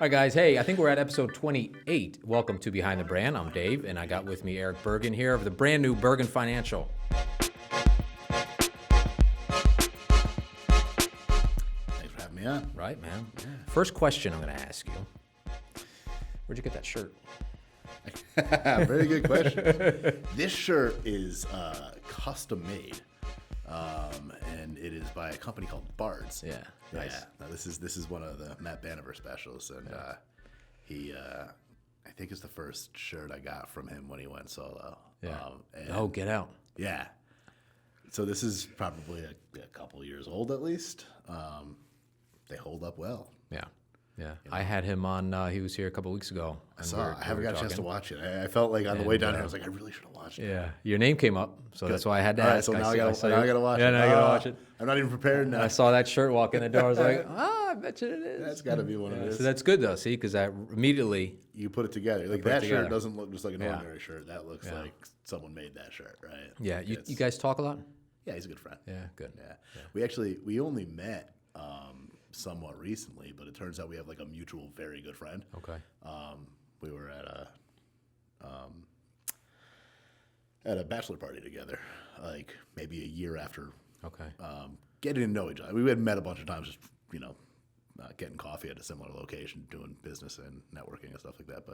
right, guys. Hey, I think we're at episode 28. Welcome to Behind the Brand. I'm Dave, and I got with me Eric Bergenn here of the brand new Bergenn Financial. Thanks for having me on. Right, man. Yeah. First question I'm going to ask you. Where'd you get that shirt? Very good question. This shirt is custom made, and it is by a company called Bergenns. Yeah, nice. Yeah. Now, this is one of the Banever specials, and he I think it's the first shirt I got from him when he went solo. Yeah. Get out. Yeah. So this is probably a couple years old at least. They hold up well. Yeah. Yeah, I had him on. He was here a couple weeks ago. I haven't got a chance to watch it. I felt like on the way down here, I was like, I really should have watched it. Yeah, your name came up, so that's why I had to ask. So now I got to watch it. Yeah, now I got to watch it. I'm not even prepared now. I saw that shirt walk in the door. I was like, I bet you it is. That's got to be one of it. So that's good though, see, because I immediately you put it together. Like that shirt doesn't look just like an ordinary shirt. That looks like someone made that shirt, right? Yeah, you guys talk a lot. Yeah, he's a good friend. Yeah, good. Yeah. We only met somewhat recently, but it turns out we have like a mutual very good friend. Okay. We were at a bachelor party together, like maybe a year after. Okay. Getting to know each other. We had met a bunch of times, just getting coffee at a similar location, doing business and networking and stuff like that.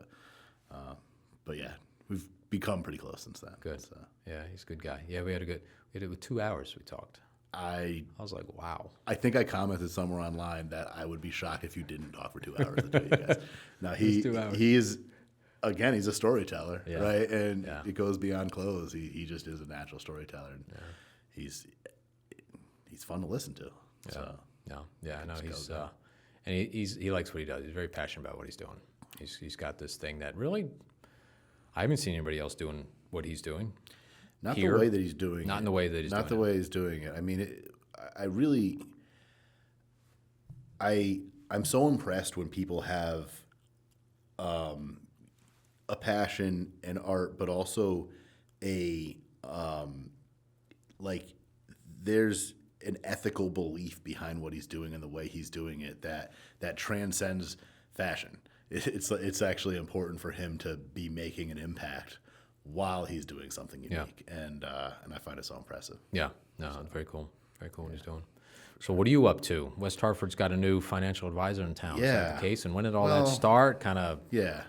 But yeah, we've become pretty close since then. Good. So. Yeah, he's a good guy. Yeah, we had it with 2 hours we talked. I was like, wow. I think I commented somewhere online that I would be shocked if you didn't talk for 2 hours. The two of you guys. Now he is, again, he's a storyteller, right? And it goes beyond clothes. He just is a natural storyteller. And he's fun to listen to. Yeah. So I know he likes what he does. He's very passionate about what he's doing. He's got this thing that really I haven't seen anybody else doing what he's doing. Not the way that he's doing it. Not in the way that he's doing it. Not the way he's doing it. I mean, I'm so impressed when people have a passion and art, but also there's an ethical belief behind what he's doing and the way he's doing it that transcends fashion. It's actually important for him to be making an impact while he's doing something unique, and I find it so impressive. Yeah, very cool. Very cool what he's doing. So what are you up to? West Hartford's got a new financial advisor in town. Yeah. Is that the case? And when did all that start? Kind of. Yeah.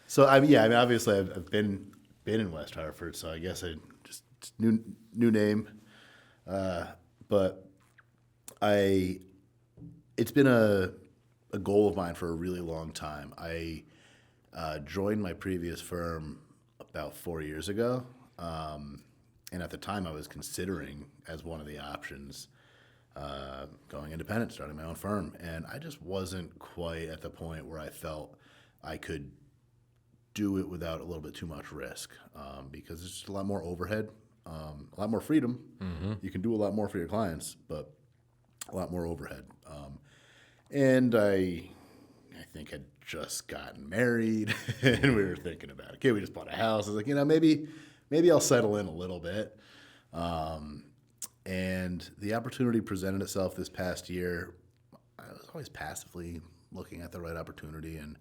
So obviously I've been in West Hartford, so I guess I just new name, but it's been a goal of mine for a really long time. I joined my previous firm about 4 years ago, and at the time I was considering as one of the options going independent, starting my own firm, and I just wasn't quite at the point where I felt I could do it without a little bit too much risk, because it's just a lot more overhead, a lot more freedom. Mm-hmm. You can do a lot more for your clients, but a lot more overhead. And I think I'd just gotten married, and we were thinking about, okay, we just bought a house. I was like, maybe I'll settle in a little bit. And the opportunity presented itself this past year. I was always passively looking at the right opportunity, and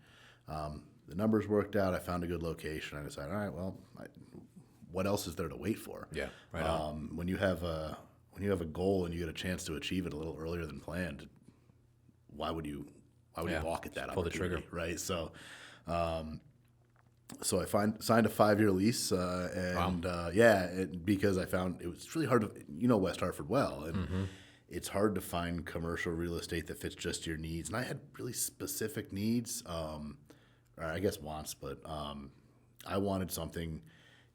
the numbers worked out. I found a good location. I decided, all right, well, what else is there to wait for? Yeah, right on. When you have a goal and you get a chance to achieve it a little earlier than planned, why would you balk at that opportunity? Pull the trigger, right? So, so I signed a 5-year lease, because I found it was really hard to, West Hartford well, and it's hard to find commercial real estate that fits just your needs. And I had really specific needs, or I guess wants, but I wanted something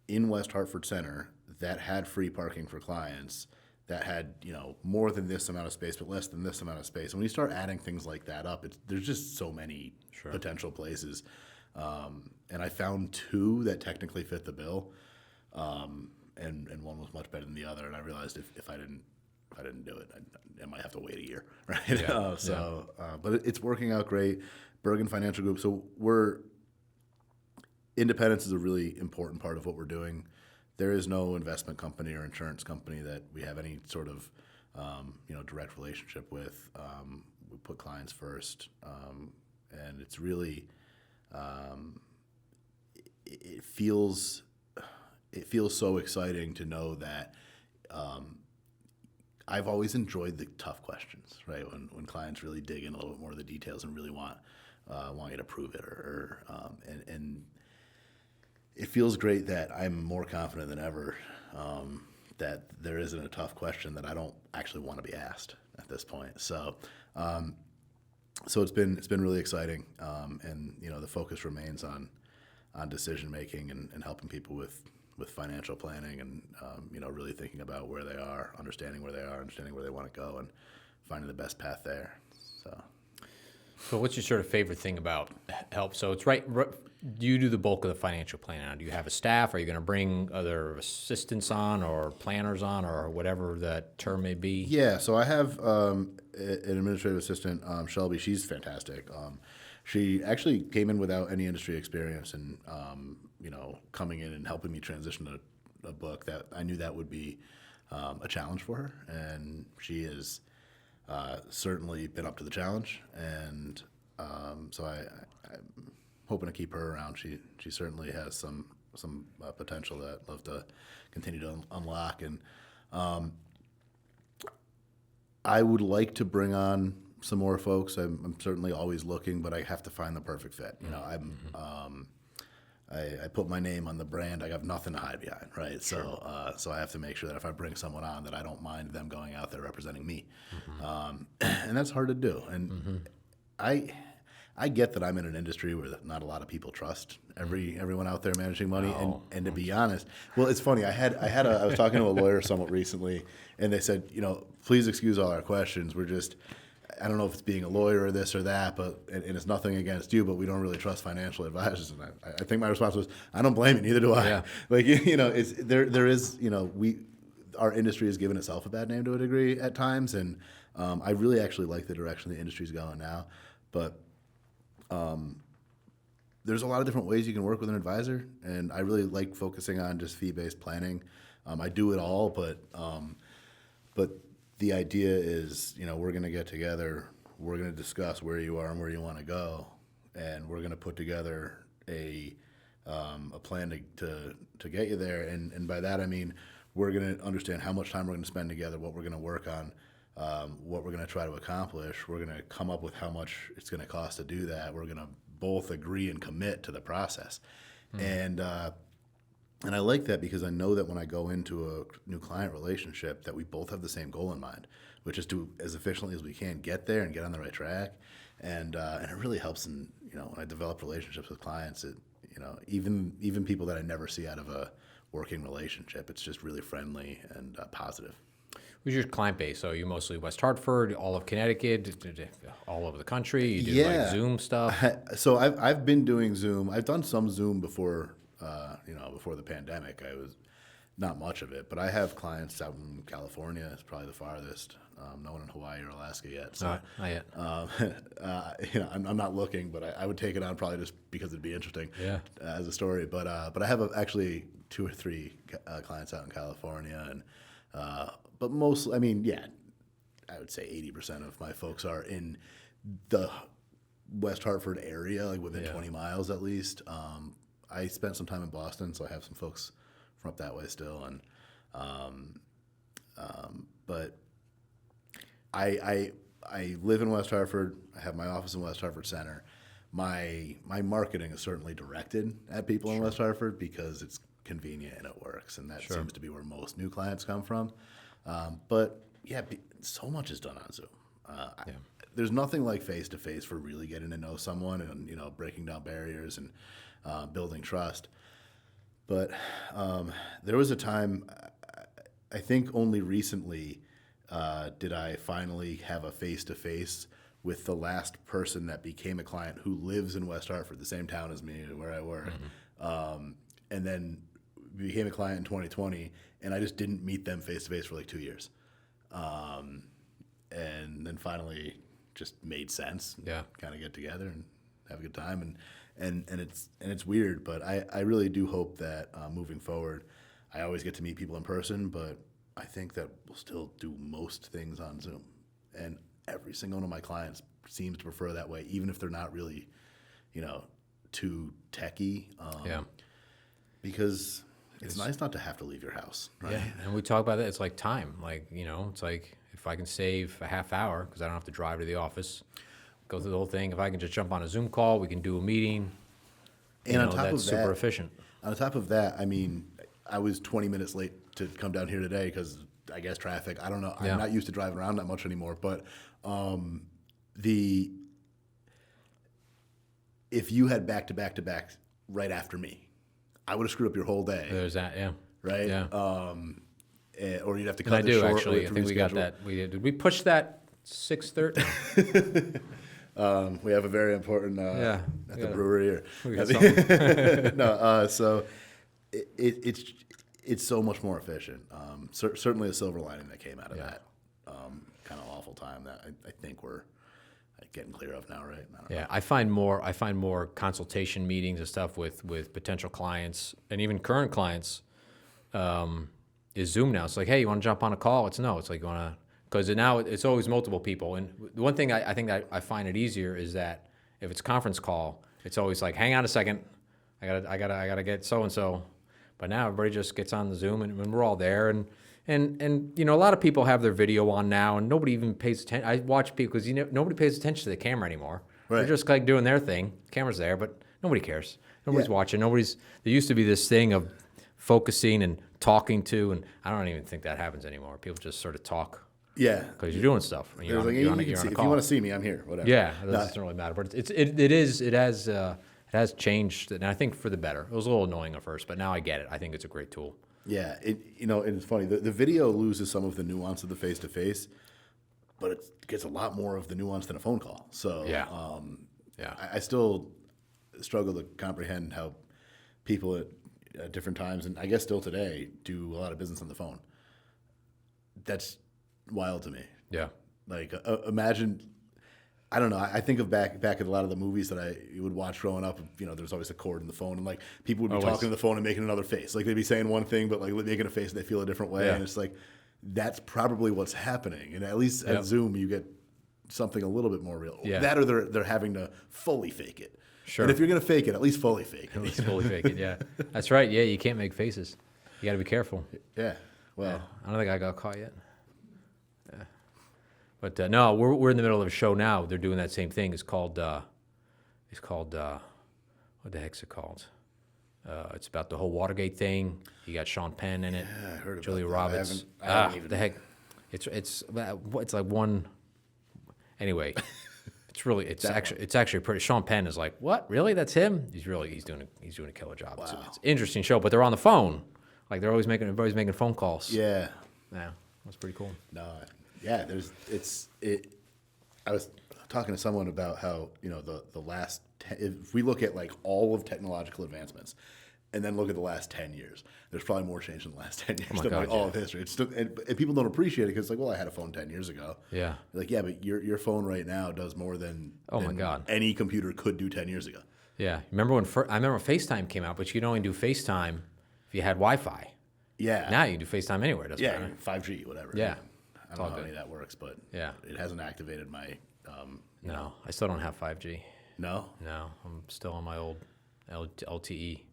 in West Hartford Center that had free parking for clients, that had, more than this amount of space, but less than this amount of space. And when you start adding things like that up, there's just so many potential places. And I found 2 that technically fit the bill, and one was much better than the other. And I realized if I didn't do it, I might have to wait a year, right? Yeah. But it's working out great. Bergenn Financial Group. So independence is a really important part of what we're doing. There is no investment company or insurance company that we have any sort of direct relationship with. We put clients first, and it's really it feels so exciting to know that I've always enjoyed the tough questions, right? When clients really dig in a little bit more of the details and really want you to prove it, and it feels great that I'm more confident than ever that there isn't a tough question that I don't actually want to be asked at this point. So it's been really exciting, and the focus remains on decision making and helping people with financial planning, and really thinking about where they are, understanding where they want to go, and finding the best path there. So what's your sort of favorite thing about help? So it's right. You do the bulk of the financial planning now. Do you have a staff? Are you going to bring other assistants on or planners on or whatever that term may be? Yeah, so I have an administrative assistant, Shelby. She's fantastic. She actually came in without any industry experience, and coming in and helping me transition a book that I knew that would be a challenge for her, and she has certainly been up to the challenge, and so I'm hoping to keep her around. She certainly has some potential that I'd love to continue to unlock, and I would like to bring on some more folks. I'm certainly always looking, but I have to find the perfect fit. I put my name on the brand. I have nothing to hide behind, right? Sure. So I have to make sure that if I bring someone on, that I don't mind them going out there representing me, and that's hard to do. And I get that I'm in an industry where not a lot of people trust everyone out there managing money. And to be honest, well, it's funny. I was talking to a lawyer somewhat recently, and they said, please excuse all our questions. I don't know if it's being a lawyer or this or that, and it's nothing against you, but we don't really trust financial advisors. And I think my response was, I don't blame you, neither do I. Yeah. Our industry has given itself a bad name to a degree at times, and I really actually like the direction the industry's going now. But there's a lot of different ways you can work with an advisor, and I really like focusing on just fee-based planning. I do it all, but the idea is, we're going to get together, we're going to discuss where you are and where you want to go, and we're going to put together a plan to get you there. And by that I mean we're going to understand how much time we're going to spend together, what we're going to work on, what we're going to try to accomplish. We're going to come up with how much it's going to cost to do that. We're going to both agree and commit to the process. And I like that because I know that when I go into a new client relationship that we both have the same goal in mind, which is to, as efficiently as we can, get there and get on the right track. And it really helps when I develop relationships with clients, even people that I never see out of a working relationship, it's just really friendly and positive. Who's your client base? So you mostly West Hartford, all of Connecticut, all over the country? You do like Zoom stuff? So I've been doing Zoom. I've done some Zoom before. Before the pandemic, I was not much of it, but I have clients out in California. It's probably the farthest. No one in Hawaii or Alaska yet. So, not yet. I'm not looking, but I would take it on probably just because it'd be interesting. Yeah. As a story. But I have actually 2 or 3 clients out in California, and but mostly, I would say 80% of my folks are in the West Hartford area, like within 20 miles at least. I spent some time in Boston, so I have some folks from up that way still, and but I live in West Hartford. I have my office in West Hartford Center. My marketing is certainly directed at people in West Hartford because it's convenient and it works, and that seems to be where most new clients come from. But so much is done on Zoom. There's nothing like face-to-face for really getting to know someone and breaking down barriers and building trust. But there was a time, I think only recently did I finally have a face-to-face with the last person that became a client who lives in West Hartford, the same town as me, where I work, and then became a client in 2020, and I just didn't meet them face-to-face for like 2 years. And then finally just made sense. Kind of get together and have a good time, and it's weird, but I really do hope that moving forward, I always get to meet people in person, but I think that we'll still do most things on Zoom. And every single one of my clients seems to prefer that way, even if they're not really, too techy. Yeah. Because it's nice not to have to leave your house, right? Yeah, and we talk about that. It's like time. Like, it's like if I can save a half hour because I don't have to drive to the office, go through the whole thing. If I can just jump on a Zoom call, we can do a meeting. And on top that's of that, super efficient. On top of that, I mean, I was 20 minutes late to come down here today because I guess traffic. I don't know. Yeah. I'm not used to driving around that much anymore. But if you had back to back to back right after me, I would have screwed up your whole day. There's that, yeah. Right? Yeah. Or you'd have to cut And I this do, short. actually. I think we got that. Did we push that 6:30? We have a very important Yeah. at the brewery here. We got something. No, so it's so much more efficient. Certainly a silver lining that came out of that kind of awful time that I think we're getting clear of now, right? I don't know. Yeah, I find more consultation meetings and stuff with potential clients and even current clients is Zoom now. It's like, hey, you want to jump on a call? It's like you want to, because now it's always multiple people. And the one thing I think I find it easier is that if it's conference call, it's always like, hang on a second, I gotta get so and so. But now everybody just gets on the Zoom and we're all there and a lot of people have their video on now and nobody even pays attention. I watch people because nobody pays attention to the camera anymore. Right. They're just like doing their thing. Camera's there, but nobody cares. Nobody's Yeah. watching. There used to be this thing of focusing and talking to, and I don't even think that happens anymore. People just sort of talk Yeah. because you're doing stuff. And It was like, you're on if a you call. want to see me, I'm here. Whatever. Yeah, it doesn't really matter. But it has changed, and I think for the better. It was a little annoying at first, but now I get it. I think it's a great tool. Yeah, and it's funny. The video loses some of the nuance of the face to face, but it gets a lot more of the nuance than a phone call. So Yeah. Yeah. I still struggle to comprehend how people at different times, and I guess still today, do a lot of business on the phone. That's wild to me. Yeah. Like imagine. I don't know. I think of back at a lot of the movies that I would watch growing up. There's always a cord in the phone, and like people would be Always. talking to the phone and making another face. Like they'd be saying one thing, but like making a face and they feel a different way. Yeah. And it's like that's probably what's happening. And at least Yep. at Zoom, you get something a little bit more real. Yeah. That or they're having to fully fake it. Sure. And if you're gonna fake it, at least fully fake it. It's fully fake it, yeah. That's right. Yeah, you can't make faces. You got to be careful. Yeah. Well. I don't think I got caught yet. Yeah. But no, we're in the middle of a show now. They're doing that same thing. It's called what the heck's it called? It's about the whole Watergate thing. You got Sean Penn in it. Yeah, I heard about Julia that. Roberts. I haven't even. The heck. It's like one. Anyway, it's actually pretty. Sean Penn is like, what? Really? That's him? He's doing a killer job. Wow. It's an interesting show, but they're on the phone. Like everybody's making phone calls. Yeah. Yeah, that's pretty cool. No, yeah. I was talking to someone about how the last if we look at like all of technological advancements, and then look at the last 10 years, there's probably more change in the last 10 years my than God, like all yeah. of history. It's still, and people don't appreciate it because it's like, well, I had a phone 10 years ago. Yeah. Like, yeah, but your phone right now does more than Oh my than God. any computer could do 10 years ago. Yeah, remember when I remember FaceTime came out, but you could only do FaceTime if you had Wi-Fi. Yeah. Now you can do FaceTime anywhere. Doesn't Yeah, matter. 5G, whatever. Yeah. I all don't know how good. any of that works, but Yeah. it hasn't activated my. No, I still don't have 5G. No. No, I'm still on my old LTE,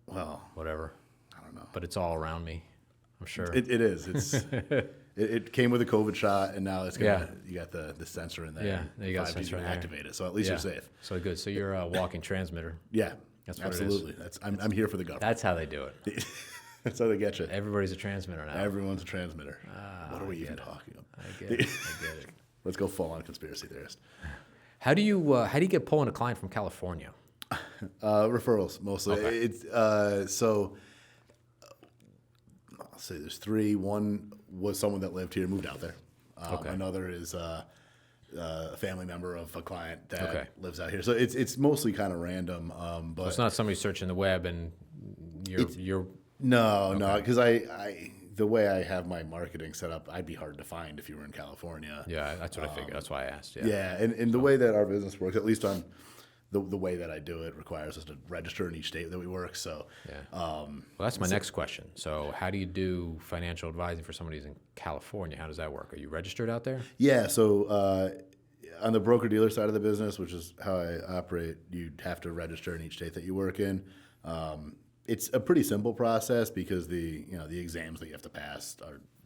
Well, whatever. I don't know. But it's all around me. I'm sure. It is. It's it came with a COVID shot, and now it's gonna. Yeah. You got the sensor in there. Yeah, you got the 5G's sensor in gonna there. activate it, so at least Yeah. you're safe. So good. So you're a walking transmitter. Yeah, That's what it is. absolutely. I'm here for the government. That's how they do it. That's how they get you. Everybody's a transmitter now. Everyone's a transmitter. What are we even talking about? I get it. I get it. Let's go full on conspiracy theorist. How do you get pulling a client from California? Referrals mostly. Okay. It's so. I'll say there's three. One was someone that lived here, moved out there. Okay. Another is a family member of a client that Okay. lives out here. So it's mostly kind of random. But It's not somebody searching the web and you're no, because I the way I have my marketing set up, I'd be hard to find if you were in California. yeah. That's what I figured. That's why I asked. Yeah. Yeah, and the way that our business works, at least on the way that I do it, requires us to register in each state that we work. So Yeah. Well, that's my next question. So, how do you do financial advising for somebody who's in California? How does that work? Are you registered out there? yeah, so on the broker-dealer side of the business, which is how I operate, you have to register in each state that you work in. It's a pretty simple process because the exams that you have to pass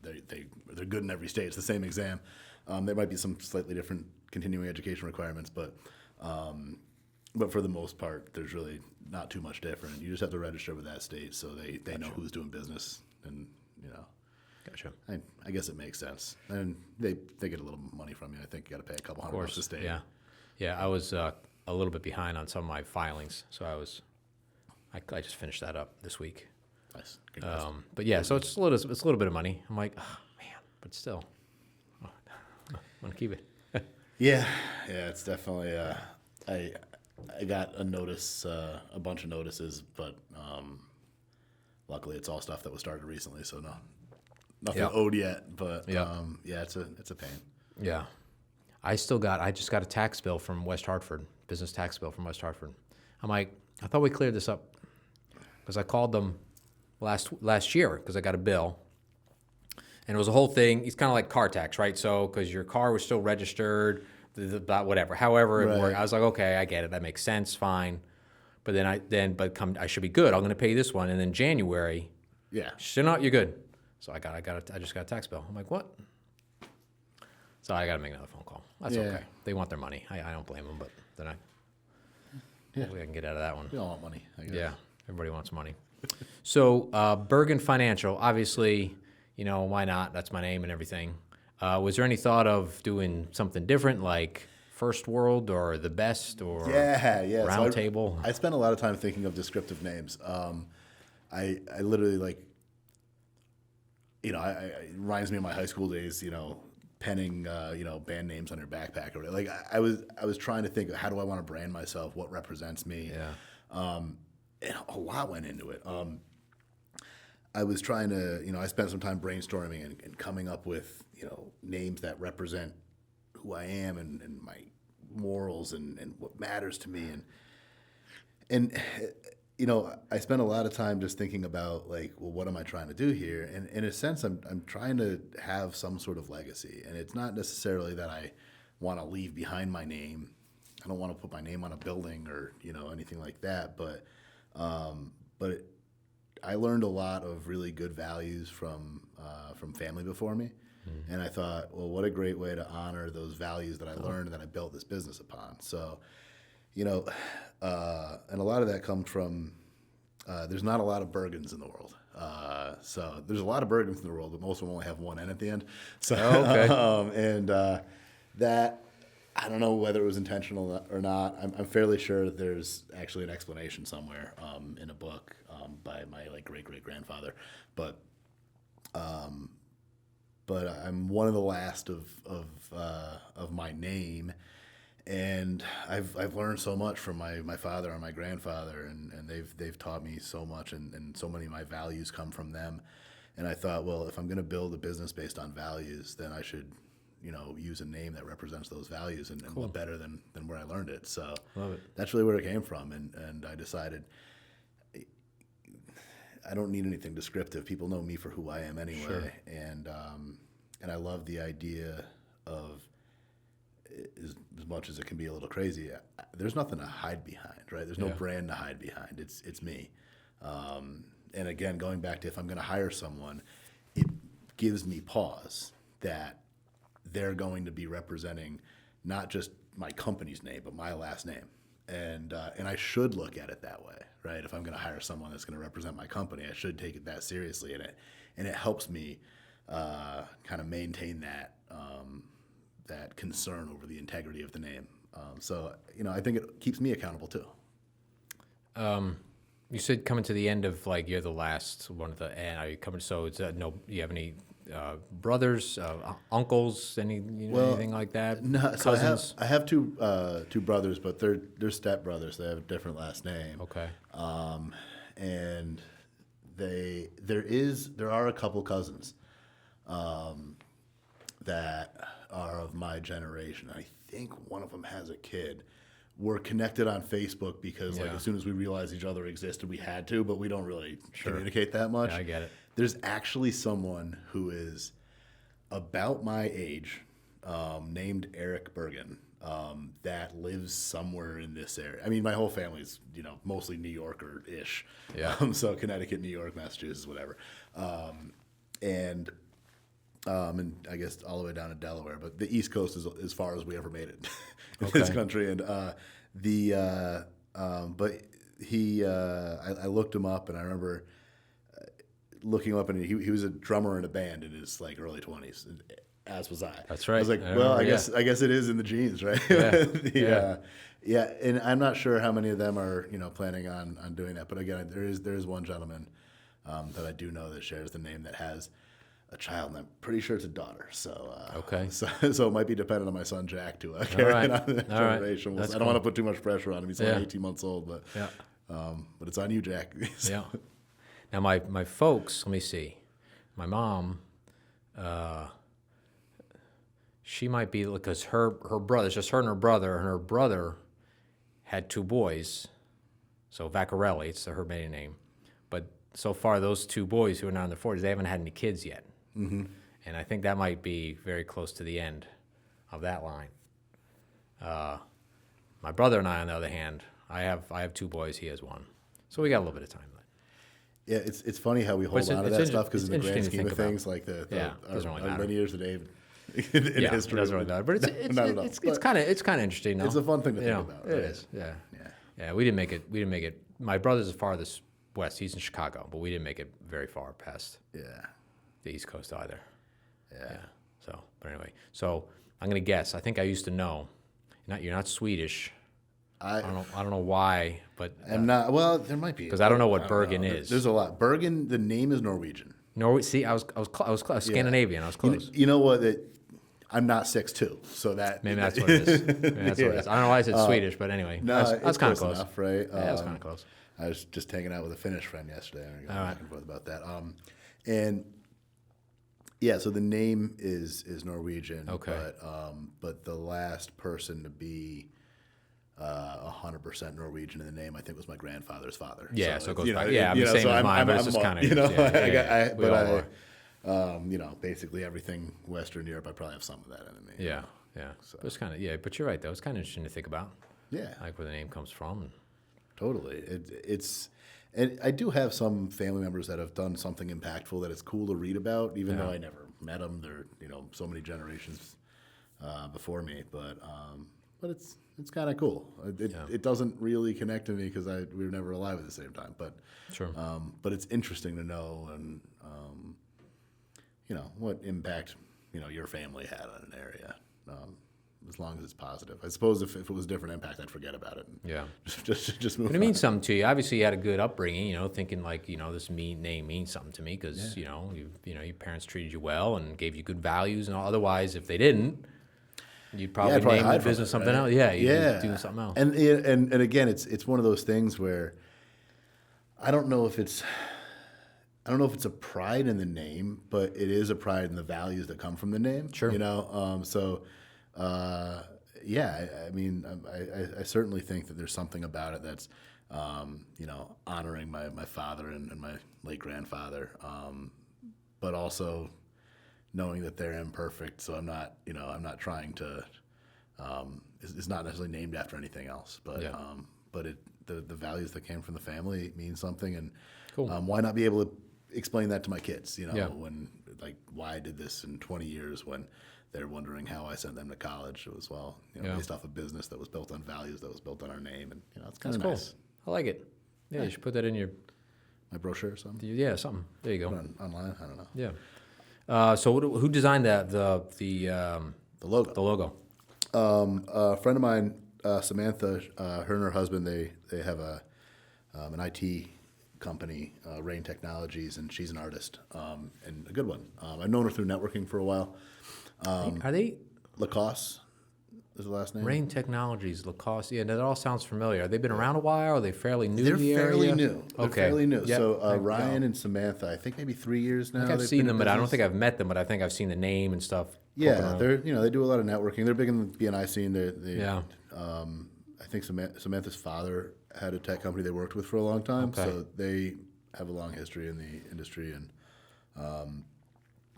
they're good in every state. It's the same exam. There might be some slightly different continuing education requirements, but for the most part, there's really not too much different. You just have to register with that state so they Gotcha. know who's doing business, and Gotcha. I guess it makes sense. And they get a little money from you. I think you got to pay a couple Of $100 to course. stay. Yeah. I was a little bit behind on some of my filings, so I just finished that up this week. Nice. Congrats. But yeah, so it's a little bit of money. I'm like, oh, man, but still, I'm gonna keep it. Yeah, it's definitely. I got a notice, a bunch of notices, but luckily it's all stuff that was started recently, so nothing owed yet. But it's a pain. Yeah, I just got a tax bill from West Hartford, business tax bill from West Hartford. I'm like, I thought we cleared this up because I called them last year because I got a bill. And it was a whole thing. It's kind of like car tax, right? So, because your car was still registered, whatever, however it worked. I was like, okay, I get it. That makes sense, fine. But I should be good. I'm going to pay this one, and then January, still not, you're good. So I just got a tax bill. I'm like, what? So I got to make another phone call. That's okay. They want their money. I don't blame them, but then hopefully I can get out of that one. We all want money, I guess. Yeah, everybody wants money. So Bergenn Financial, obviously. Why not? That's my name and everything. Was there any thought of doing something different, like First World or The Best or Round Table? I spent a lot of time thinking of descriptive names. I literally it reminds me of my high school days, penning, band names on your backpack or like I was trying to think of how do I want to brand myself, what represents me. Yeah. And a lot went into it. I was trying to, I spent some time brainstorming and coming up with, names that represent who I am and my morals and what matters to me. And I spent a lot of time just thinking about what am I trying to do here? And in a sense, I'm trying to have some sort of legacy. And it's not necessarily that I want to leave behind my name. I don't want to put my name on a building or, anything like that. But I learned a lot of really good values from family before me, and I thought, well, what a great way to honor those values that I learned and that I built this business upon. So, and a lot of that comes from there's not a lot of Bergenns in the world. So there's a lot of Bergenns in the world, but most of them only have one N at the end. So that. I don't know whether it was intentional or not. I'm fairly sure that there's actually an explanation somewhere in a book by my great-great-grandfather. But I'm one of the last of my name, and I've learned so much from my father and my grandfather, and they've taught me so much, and so many of my values come from them. And I thought, well, if I'm going to build a business based on values, then I should use a name that represents those values, and what better than where I learned it. So that's really where it came from. And I decided I don't need anything descriptive. People know me for who I am anyway. Sure. And I love the idea of, as much as it can be a little crazy, there's nothing to hide behind, right? There's no brand to hide behind. It's me. And again, going back to if I'm going to hire someone, it gives me pause that they're going to be representing not just my company's name, but my last name. And I should look at it that way, right? If I'm going to hire someone that's going to represent my company, I should take it that seriously. And it helps me kind of maintain that concern over the integrity of the name. So I think it keeps me accountable too. You said coming to the end of you're the last one at the end. Are you coming? So it's no. Do you have any brothers, uncles, anything like that? No, cousins. So I have two brothers, but they're step brothers. They have a different last name. Okay. And there are a couple cousins that are of my generation. I think one of them has a kid. We're connected on Facebook because as soon as we realized each other existed, we had to, but we don't really communicate that much. Yeah, I get it. There's actually someone who is about my age, named Eric Bergenn. that lives somewhere in this area. I mean, my whole family's, mostly New Yorker-ish. Yeah. So Connecticut, New York, Massachusetts, whatever. And I guess all the way down to Delaware. But the East Coast is as far as we ever made it in this country. And but he, I looked him up, and I remember looking him up, and he was a drummer in a band in his like early 20s. As was I. That's right. I was like, I guess it is in the genes, right? Yeah. Yeah, and I'm not sure how many of them are planning on doing that. But again, there is one gentleman that I do know that shares the name that has a child, and I'm pretty sure it's a daughter. So so it might be dependent on my son Jack to carry it on the generation. Right. I don't want to put too much pressure on him. He's only 18 months old, but but it's on you, Jack. Yeah. Now my folks, let me see, my mom. She might be, because her brother, it's just her and her brother had 2 boys, so Vaccarelli, it's her maiden name. But so far, those 2 boys who are now in their 40s, they haven't had any kids yet. Mm-hmm. And I think that might be very close to the end of that line. My brother and I, on the other hand, I have 2 boys, he has 1. So we got a little bit of time. Yeah, it's funny how we hold on to that stuff, because in the grand scheme of things, like doesn't really our matter. many years today in history. It doesn't really matter, but it's kind of interesting. No? It's a fun thing to think about. Right? It is. Yeah. We didn't make it. My brother's as farthest west. He's in Chicago, but we didn't make it very far past the East Coast either. Yeah. So, but anyway, I'm gonna guess. I think I used to know. You're not Swedish. I don't know why, but I'm not. Well, there might be, because I don't know what Bergenn is. There's a lot. Bergenn. The name is Norwegian. See, I was close. Scandinavian. I was close. You know what? I'm not 6'2", so that maybe that's what it is. Maybe that's what it is. I don't know why I said Swedish, but anyway, no, that's kind of close enough, right? Yeah, that's kind of close. I was just hanging out with a Finnish friend yesterday, and we got back and forth about that. And yeah, so the name is Norwegian. Okay. But the last person to be 100% Norwegian in the name, I think, was my grandfather's father. Yeah, so it goes back. Yeah, I'm same as mine, but it's just kind of, basically everything Western Europe, I probably have some of that in the name. Yeah. So. But it's kind of, but you're right, though. It's kind of interesting to think about. Yeah. Like where the name comes from. Totally. And I do have some family members that have done something impactful that it's cool to read about, even though I never met them. They're, so many generations before me, but it's kind of cool. It doesn't really connect to me because we were never alive at the same time, but sure. But it's interesting to know, and what impact your family had on an area, as long as it's positive. I suppose if it was a different impact, I'd forget about it. Yeah, just move. But it means something to you. Obviously, you had a good upbringing. Thinking like this name means something to me because your parents treated you well and gave you good values, and otherwise, if they didn't, you'd probably name the business something else. Yeah, you'd do something else. And again, it's one of those things where I don't know if it's a pride in the name, but it is a pride in the values that come from the name. Sure. I mean, I certainly think that there's something about it that's, honoring my father and my late grandfather, but also knowing that they're imperfect. So I'm not trying to. It's not necessarily named after anything else, but the values that came from the family mean something, and cool. Why not be able to explain that to my kids? When why I did this in 20 years when they're wondering how I sent them to college. It was based off a business that was built on values, that was built on our name, and it's kind of nice. Cool. I like it. Yeah, you should put that in my brochure or something. Yeah, something. There you go. Online. I don't know. Yeah. So who designed the logo? The logo. A friend of mine, Samantha, her and her husband, they have an IT company, Rain Technologies, and she's an artist, and a good one. I've known her through networking for a while. Are they Lacoste is the last name? Rain Technologies, Lacoste. Yeah, that all sounds familiar. Have they been around a while? Are they fairly new? They're to the fairly area? new. Okay. They're fairly new. Yep. So Ryan and Samantha, I think maybe 3 years now. I think I've seen them, but I don't think I've met them. But I think I've seen the name and stuff. Yeah, they're they do a lot of networking. They're big in the BNI scene. I think Samantha's father had a tech company they worked with for a long time, so they have a long history in the industry. And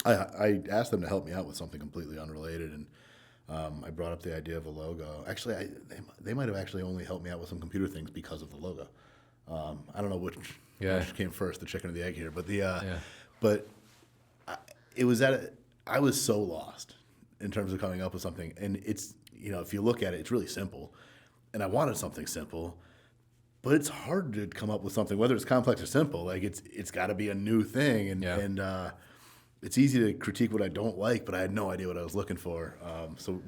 I asked them to help me out with something completely unrelated, and I brought up the idea of a logo. Actually, they might have actually only helped me out with some computer things because of the logo. I don't know which came first, the chicken or the egg here, but it was I was so lost in terms of coming up with something, and it's, if you look at it, it's really simple, and I wanted something simple, but it's hard to come up with something, whether it's complex or simple. Like it's got to be a new thing, and it's easy to critique what I don't like, but I had no idea what I was looking for. So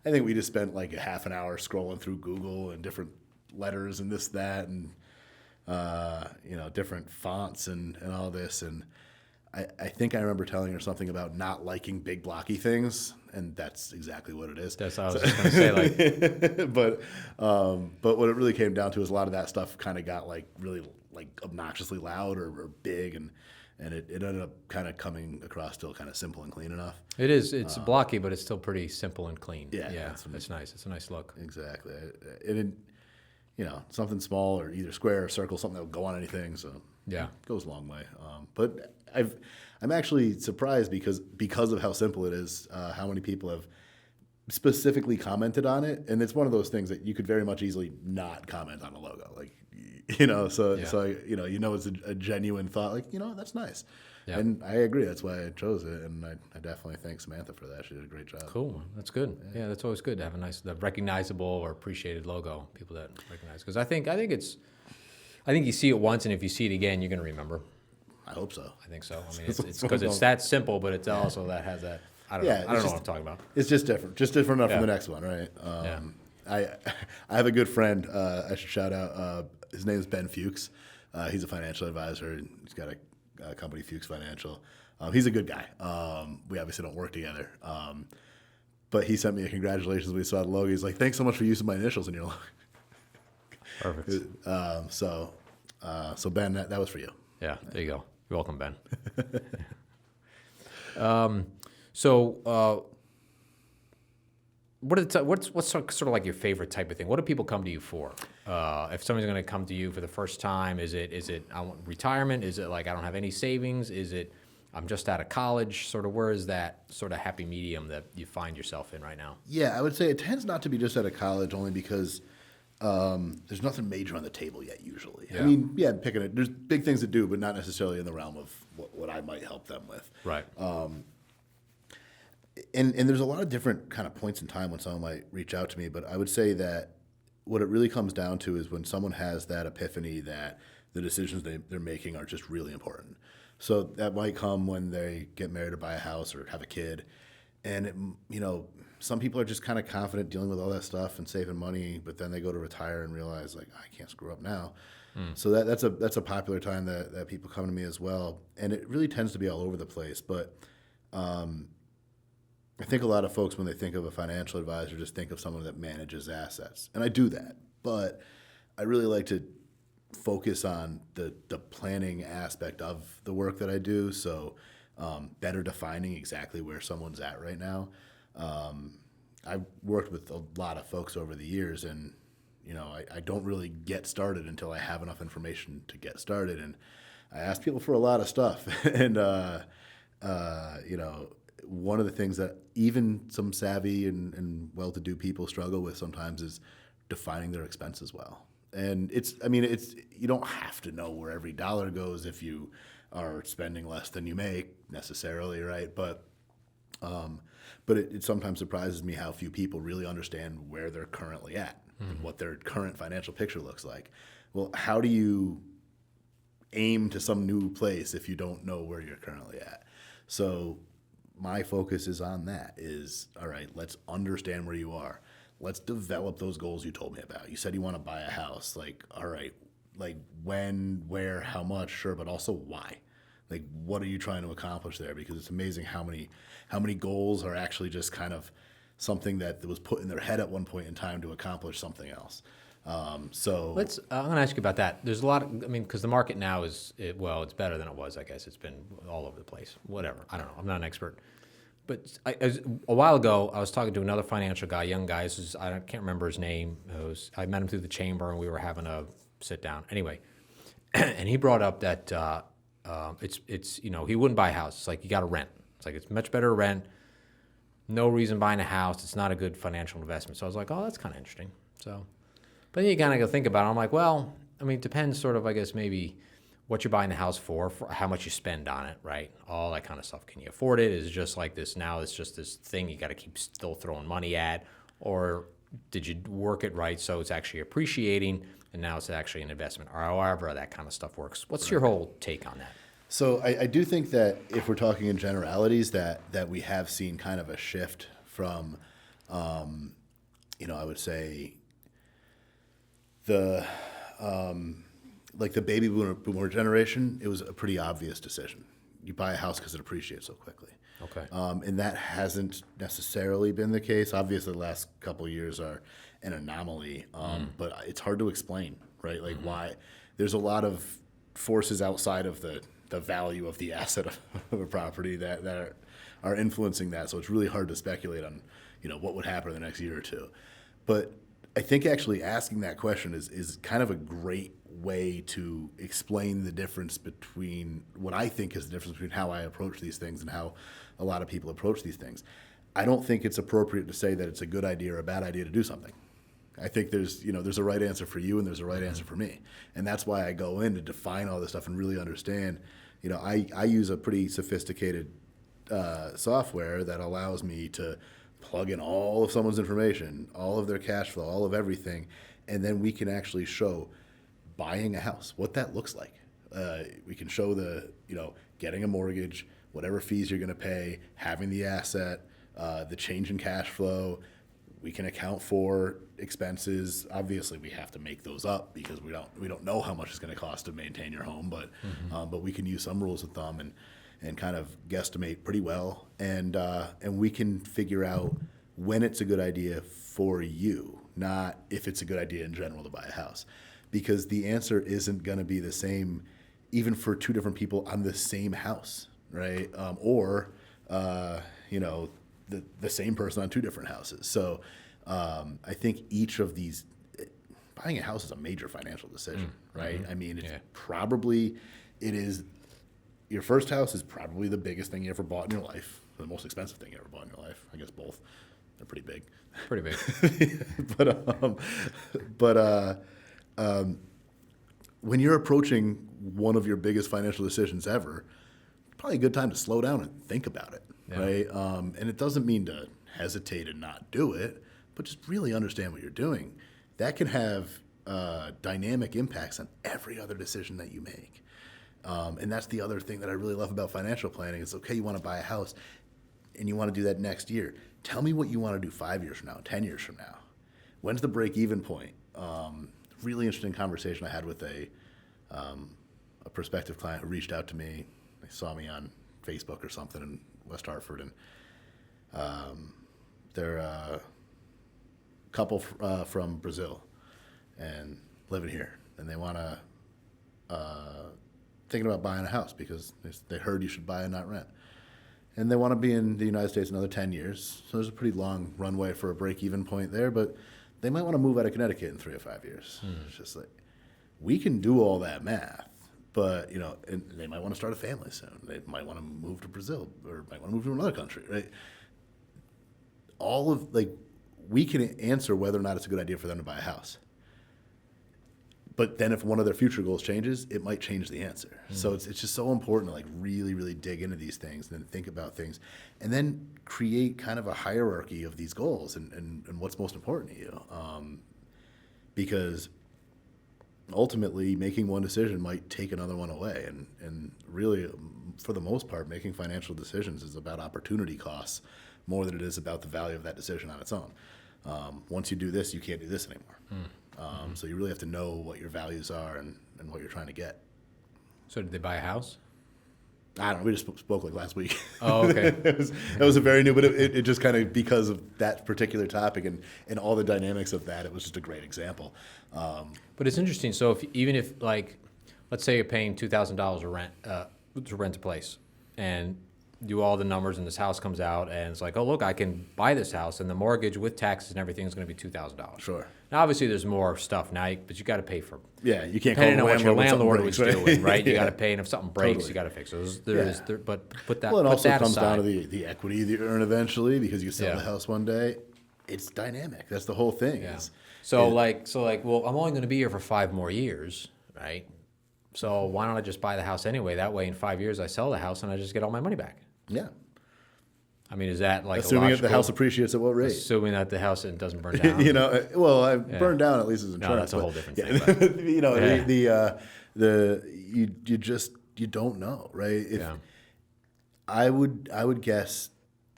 I think we just spent like a half an hour scrolling through Google and different letters and this, that, and different fonts and all this. And I think I remember telling her something about not liking big blocky things, and that's exactly what it is. That's what I was just going to say. Like, but what it really came down to is a lot of that stuff kind of got like really like obnoxiously loud or big, and it ended up kind of coming across still kind of simple and clean enough. it is. It's blocky, but it's still pretty simple and clean. Yeah, it's nice. It's a nice look. Exactly. And something small or either square or circle, something that would go on anything. So Yeah. it goes a long way. But I'm actually surprised because of how simple it is, how many people have specifically commented on it. And it's one of those things that you could very much easily not comment on a logo. Like, so it's a genuine thought, like, that's nice. Yeah. And I agree. That's why I chose it. And I definitely thank Samantha for that. She did a great job. Cool. That's good. Yeah, that's always good to have the recognizable or appreciated logo. People that recognize, because I think you see it once, and if you see it again, you're going to remember. I hope so. I think so. I mean, it's because it's that simple, but it's also that has that. I don't know what I'm talking about. It's just different enough from the next one, right? I have a good friend. I should shout out. His name is Ben Fuchs. He's a financial advisor. And he's got a company, Fuchs Financial. He's a good guy. We obviously don't work together. But he sent me a congratulations when we saw the logo. He's like, "Thanks so much for using my initials in your logo." Perfect. So Ben, that was for you. Yeah, there you go. You're welcome, Ben. What's sort of like your favorite type of thing? What do people come to you for? If somebody's going to come to you for the first time, is it I want retirement? Is it like I don't have any savings? Is it I'm just out of college? Sort of where is that sort of happy medium that you find yourself in right now? Yeah, I would say it tends not to be just out of college, only because there's nothing major on the table yet usually. Yeah. I mean, picking it. There's big things to do, but not necessarily in the realm of what I might help them with. Right. And there's a lot of different kind of points in time when someone might reach out to me, but I would say that what it really comes down to is when someone has that epiphany that the decisions they're making are just really important. So that might come when they get married or buy a house or have a kid. And, some people are just kind of confident dealing with all that stuff and saving money, but then they go to retire and realize, like, I can't screw up now. So that's a popular time that people come to me as well. And it really tends to be all over the place. But I think a lot of folks, when they think of a financial advisor, just think of someone that manages assets. And I do that. But I really like to focus on the planning aspect of the work that I do. So better defining exactly where someone's at right now. I've worked with a lot of folks over the years, and I don't really get started until I have enough information to get started. And I ask people for a lot of stuff. And one of the things that even some savvy and well-to-do people struggle with sometimes is defining their expenses well. And you don't have to know where every dollar goes if you are spending less than you make necessarily, right? But it sometimes surprises me how few people really understand where they're currently at and what their current financial picture looks like. Well, how do you aim to some new place if you don't know where you're currently at? So my focus is on that is, all right, let's understand where you are. Let's develop those goals you told me about. You said you want to buy a house. Like, all right, like when, where, how much, sure, but also why? Like, what are you trying to accomplish there? Because it's amazing how many goals are actually just kind of something that was put in their head at one point in time to accomplish something else. I'm going to ask you about that. There's a lot because the market now it's better than it was, I guess. It's been all over the place. Whatever. I don't know. I'm not an expert. But a while ago, I was talking to another financial guy, young guy. I can't remember his name. I met him through the chamber, and we were having a sit down. Anyway, and he brought up that he wouldn't buy a house. It's like you got to rent. It's like it's much better to rent. no reason buying a house. It's not a good financial investment. So I was like, oh, that's kind of interesting. So, but then you kind of go think about it. I'm like, well, I mean, it depends sort of, I guess, maybe what you're buying the house for how much you spend on it, right? All that kind of stuff. Can you afford it? Is it just like this now? It's just this thing you got to keep still throwing money at, or did you work it right so it's actually appreciating and now it's actually an investment, or however that kind of stuff works? What's your whole take on that? So I do think that if we're talking in generalities, that we have seen kind of a shift from, I would say the like the baby boomer generation. It was a pretty obvious decision. You buy a house because it appreciates so quickly. Okay. And that hasn't necessarily been the case. Obviously, the last couple of years are an anomaly, but it's hard to explain, right? Like why there's a lot of forces outside of the value of the asset of a property that are influencing that. So it's really hard to speculate on, what would happen in the next year or two. But I think actually asking that question is kind of a great way to explain the difference between what I think is the difference between how I approach these things and how a lot of people approach these things. I don't think it's appropriate to say that it's a good idea or a bad idea to do something. I think there's a right answer for you and there's a right answer for me. And that's why I go in to define all this stuff and really understand. I use a pretty sophisticated software that allows me to plug in all of someone's information, all of their cash flow, all of everything, and then we can actually show buying a house, what that looks like. We can show getting a mortgage, whatever fees you're going to pay, having the asset, the change in cash flow. We can account for expenses. Obviously, we have to make those up because we don't know how much it's going to cost to maintain your home, but we can use some rules of thumb and kind of guesstimate pretty well, and we can figure out when it's a good idea for you, not if it's a good idea in general to buy a house, because the answer isn't going to be the same even for two different people on the same house, right? Or the same person on two different houses. So I think each of these, buying a house is a major financial decision, right? I mean, it is. Your first house is probably the biggest thing you ever bought in your life, the most expensive thing you ever bought in your life. I guess both. They're pretty big. Pretty big. but when you're approaching one of your biggest financial decisions ever, probably a good time to slow down and think about it, right? And it doesn't mean to hesitate and not do it, but just really understand what you're doing. That can have dynamic impacts on every other decision that you make. And that's the other thing that I really love about financial planning. It's okay, you want to buy a house and you want to do that next year. Tell me what you want to do 5 years from now, 10 years from now. When's the break-even point? Really interesting conversation I had with a prospective client who reached out to me. They saw me on Facebook or something in West Hartford, and they're a couple from Brazil and living here, and they want to thinking about buying a house because they heard you should buy and not rent. And they want to be in the United States another 10 years. So there's a pretty long runway for a break-even point there, but they might want to move out of Connecticut in 3 or 5 years. It's just like, we can do all that math, but, and they might want to start a family soon. They might want to move to Brazil or might want to move to another country, right? We can answer whether or not it's a good idea for them to buy a house. But then if one of their future goals changes, it might change the answer. So it's just so important to really, really dig into these things and then think about things and then create kind of a hierarchy of these goals and what's most important to you. Because ultimately making one decision might take another one away. And really, for the most part, making financial decisions is about opportunity costs more than it is about the value of that decision on its own. Once you do this, you can't do this anymore. So you really have to know what your values are and what you're trying to get. So did they buy a house? I don't know. We just spoke like last week. Oh, okay. It was a very new, but it just kind of, because of that particular topic and all the dynamics of that, it was just a great example. But it's interesting. So even if let's say you're paying $2,000 to rent a place, and do all the numbers, and this house comes out, and it's like, oh, look, I can buy this house, and the mortgage with taxes and everything is going to be $2,000. Sure. Now, obviously, there's more stuff now, but you got to pay for. Yeah, you can't call Depending the on what your landlord landlord when was something breaks, doing, right? You Yeah. got to pay, and if something breaks, Totally. you got to fix it. Yeah. But put that. Well, it put also that comes aside. down to the equity that you earn eventually because you sell Yeah. the house one day. It's dynamic. That's the whole thing. Yeah. is- So well, I'm only going to be here for 5 more years, right? So why don't I just buy the house anyway? That way, in 5 years, I sell the house and I just get all my money back. Yeah. I mean, is that like Assuming that the logical- house appreciates at what rate? Assuming that the house doesn't burn down. You know, I burned down at least as insurance. No, that's a whole different thing. Yeah. but- You know, Yeah. you don't know, right? Yeah. I would guess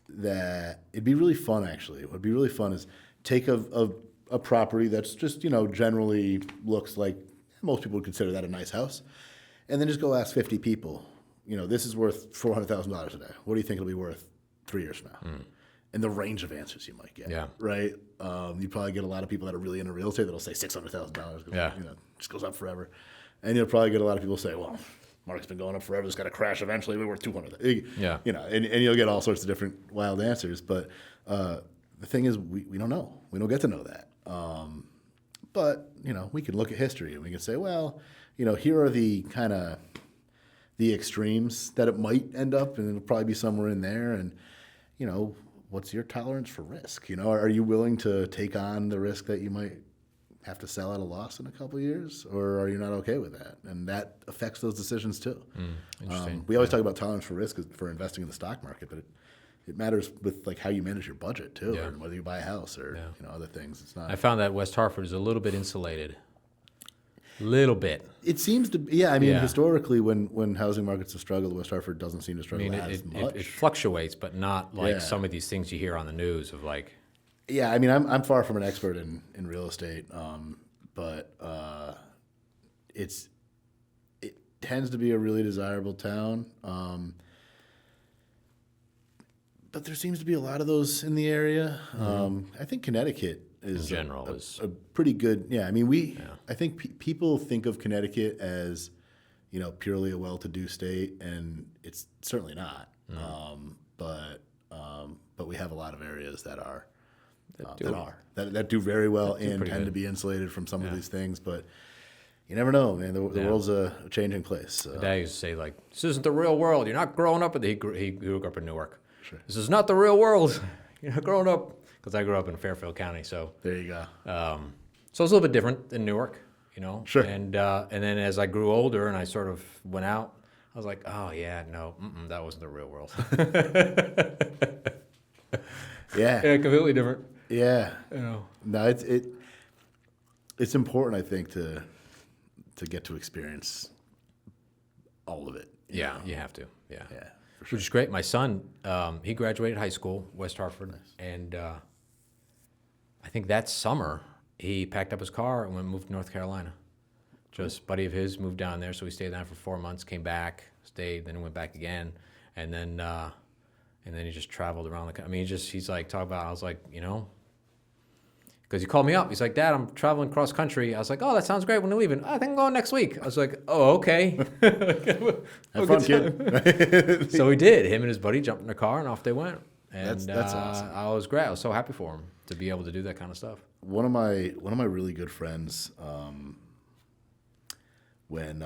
that it'd be really fun. Actually, what would be really fun is take a property that's just generally looks like most people would consider that a nice house, and then just go ask 50 people. This is worth $400,000 today. What do you think it'll be worth 3 years from now? And the range of answers you might get. Yeah. Right. You probably get a lot of people that are really into real estate that'll say $600,000. Yeah. It just goes up forever. And you'll probably get a lot of people say, well, market's been going up forever. It's got to crash eventually. We're worth 200. Yeah. And you'll get all sorts of different wild answers. But the thing is, we don't know. We don't get to know that. But we can look at history and we can say, well, here are the kind of the extremes that it might end up, and it'll probably be somewhere in there. And what's your tolerance for risk? Are you willing to take on the risk that you might have to sell at a loss in a couple of years, or are you not okay with that? And that affects those decisions too. Interesting. We always talk about tolerance for risk for investing in the stock market, but it matters with like how you manage your budget too, Yeah. and whether you buy a house or Yeah. other things. It's not. I found that West Hartford is a little bit insulated. Little bit. It seems to be, yeah. I mean, Yeah. historically, when housing markets have struggled, West Hartford doesn't seem to I struggle mean, as it much. fluctuates, but not like Yeah. some of these things you hear on the news of like, Yeah, I mean, I'm far from an expert in real estate, but it tends to be a really desirable town. But there seems to be a lot of those in the area. I think Connecticut is In general is- a pretty good. Yeah, I mean, I think people think of Connecticut as purely a well-to-do state, and it's certainly not. But we have a lot of areas that are. That do very well and pretty tend good. to be insulated from some of Yeah. these things, but you never know, man. The Yeah. world's a changing place. So. Dad used to say like, "This isn't the real world. You're not growing up." He grew up in Newark. Sure. This is not the real world. You're not growing up, because I grew up in Fairfield County. So There you go. so it's a little bit different than Newark, Sure. And then as I grew older and I sort of went out, I was like, oh yeah, no, that wasn't the real world. Yeah, Yeah, completely different. yeah. You know. No, it's important, I think, to get to experience all of it. Yeah, you have to. Yeah. Yeah, for sure. Which is great. My son, he graduated high school, West Hartford, and I think that summer he packed up his car and moved to North Carolina. Just a buddy of his moved down there, so we stayed there for 4 months, came back, stayed, then went back again, and then he just traveled around the country. I mean, he's like, talk about, I was like, because he called me up. He's like, Dad, I'm traveling cross country. I was like, oh, that sounds great. When are you leaving? I think I'm going next week. I was like, oh, okay. Have fun, kid. So we did. Him and his buddy jumped in the car and off they went. And That's awesome. I was great. I was so happy for him to be able to do that kind of stuff. One of my really good friends, when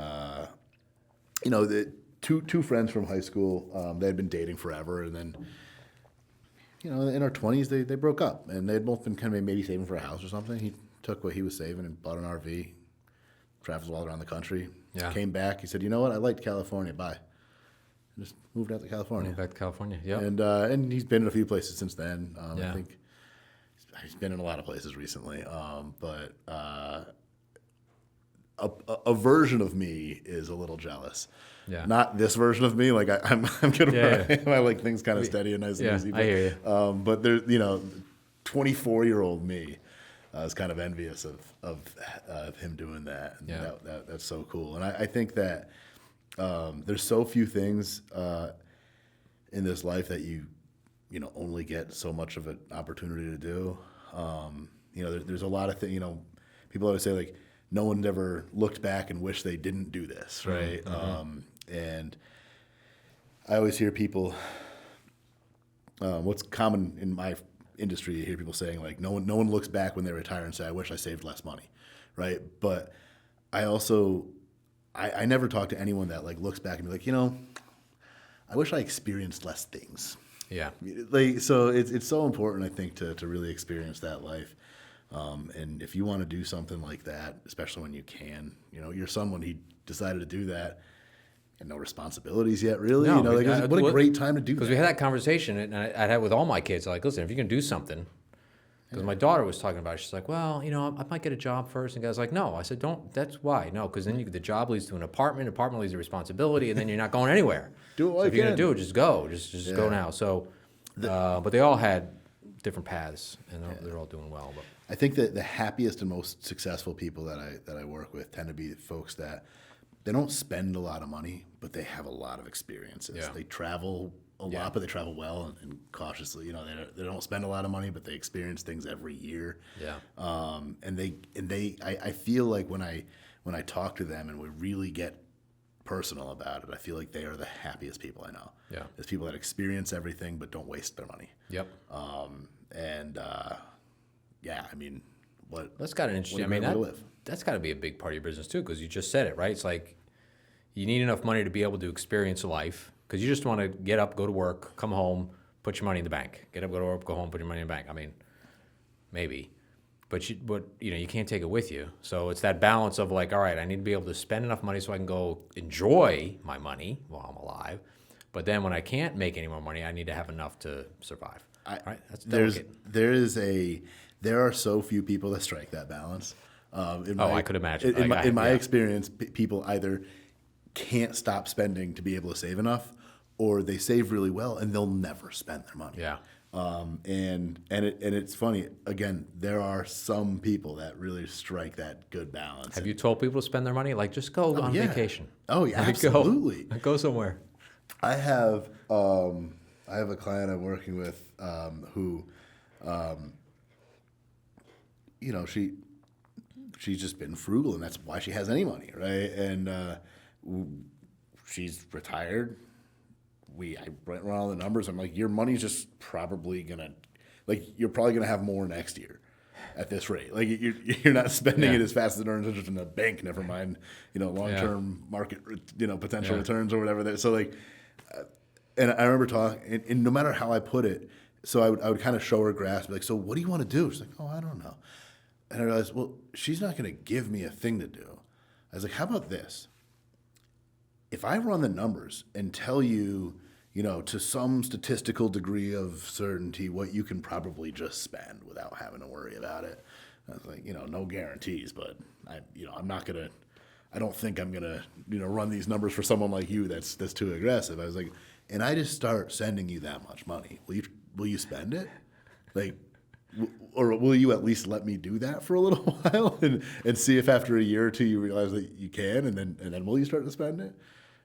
the two friends from high school, they had been dating forever, and then in our 20s they broke up, and they had both been kind of maybe saving for a house or something. He took what he was saving and bought an RV, travels all around the country. Yeah. Came back. He said, "You know what? I liked California. Bye." And just moved out to California. Back to California. Yeah. And he's been in a few places since then. Yeah. I think he's been in a lot of places recently. But a version of me is a little jealous. Yeah. Not this version of me. Like I'm good. Yeah, Yeah. I like things kind of steady and nice Yeah, and easy. But, I hear you. But there's 24-year-old me is kind of envious of him doing that. And Yeah. that's so cool. And I think that there's so few things in this life that you only get so much of an opportunity to do. There's a lot of things. People always say like no one's ever looked back and wished they didn't do this, right? And I always hear people. What's common in my industry, you hear people saying like, no one looks back when they retire and say, "I wish I saved less money," right? But I also, I never talk to anyone that like looks back and be like, I wish I experienced less things. Yeah. Like, so it's so important, I think, to really experience that life. And if you want to do something like that, especially when you can, your son, when he decided to do that, and no responsibilities yet, really. No, What a great time to do that. Because we had that conversation, and I'd had with all my kids. Like, listen, if you can do something, because my daughter was talking about it. She's like, well, I might get a job first. And I was like, no. I said, don't. That's why. No, because then the job leads to an apartment. Apartment leads to responsibility, and then you're not going anywhere. Do it while so if you you're can. going to do it, just go. Just go now. So, but they all had different paths, and they're all doing well. But I think that the happiest and most successful people that I work with tend to be folks that they don't spend a lot of money, but they have a lot of experiences. Yeah. They travel a lot, but they travel well and cautiously. They don't spend a lot of money, but they experience things every year. Yeah. I feel like when I talk to them and we really get personal about it, I feel like they are the happiest people I know. Yeah. There's people that experience everything but don't waste their money. Yep. Yeah, I mean, That's got an interesting. what a great way to live. That's got to be a big part of your business too, because you just said it, right? It's like you need enough money to be able to experience life, because you just want to get up, go to work, come home, put your money in the bank. Get up, go to work, go home, put your money in the bank. I mean, maybe, but you can't take it with you. So it's that balance of like, all right, I need to be able to spend enough money so I can go enjoy my money while I'm alive. But then when I can't make any more money, I need to have enough to survive. Right? That's delicate. There are so few people that strike that balance. I could imagine. In my experience, people either can't stop spending to be able to save enough, or they save really well and they'll never spend their money. Yeah. And it's funny. Again, there are some people that really strike that good balance. Have you told people to spend their money? Like, just go on vacation. Oh yeah, Like, absolutely. Go somewhere. I have a client I'm working with who, she's just been frugal, and that's why she has any money, right? And she's retired. I went around all the numbers. I'm like, your money's just probably you're probably gonna have more next year at this rate. Like you're not spending it as fast as it earns interest in the bank. Never mind, long-term market, potential returns or whatever. So like, and I remember talking, and no matter how I put it, so I would kind of show her graphs, be like, so what do you want to do? She's like, oh, I don't know. And I realized, well, she's not going to give me a thing to do. I was like, how about this? If I run the numbers and tell you, to some statistical degree of certainty what you can probably just spend without having to worry about it. I was like, no guarantees, but I don't think I'm gonna, run these numbers for someone like you that's too aggressive. I was like, and I just start sending you that much money. Will you spend it? Like, or will you at least let me do that for a little while and see if after a year or two you realize that you can, and then will you start to spend it?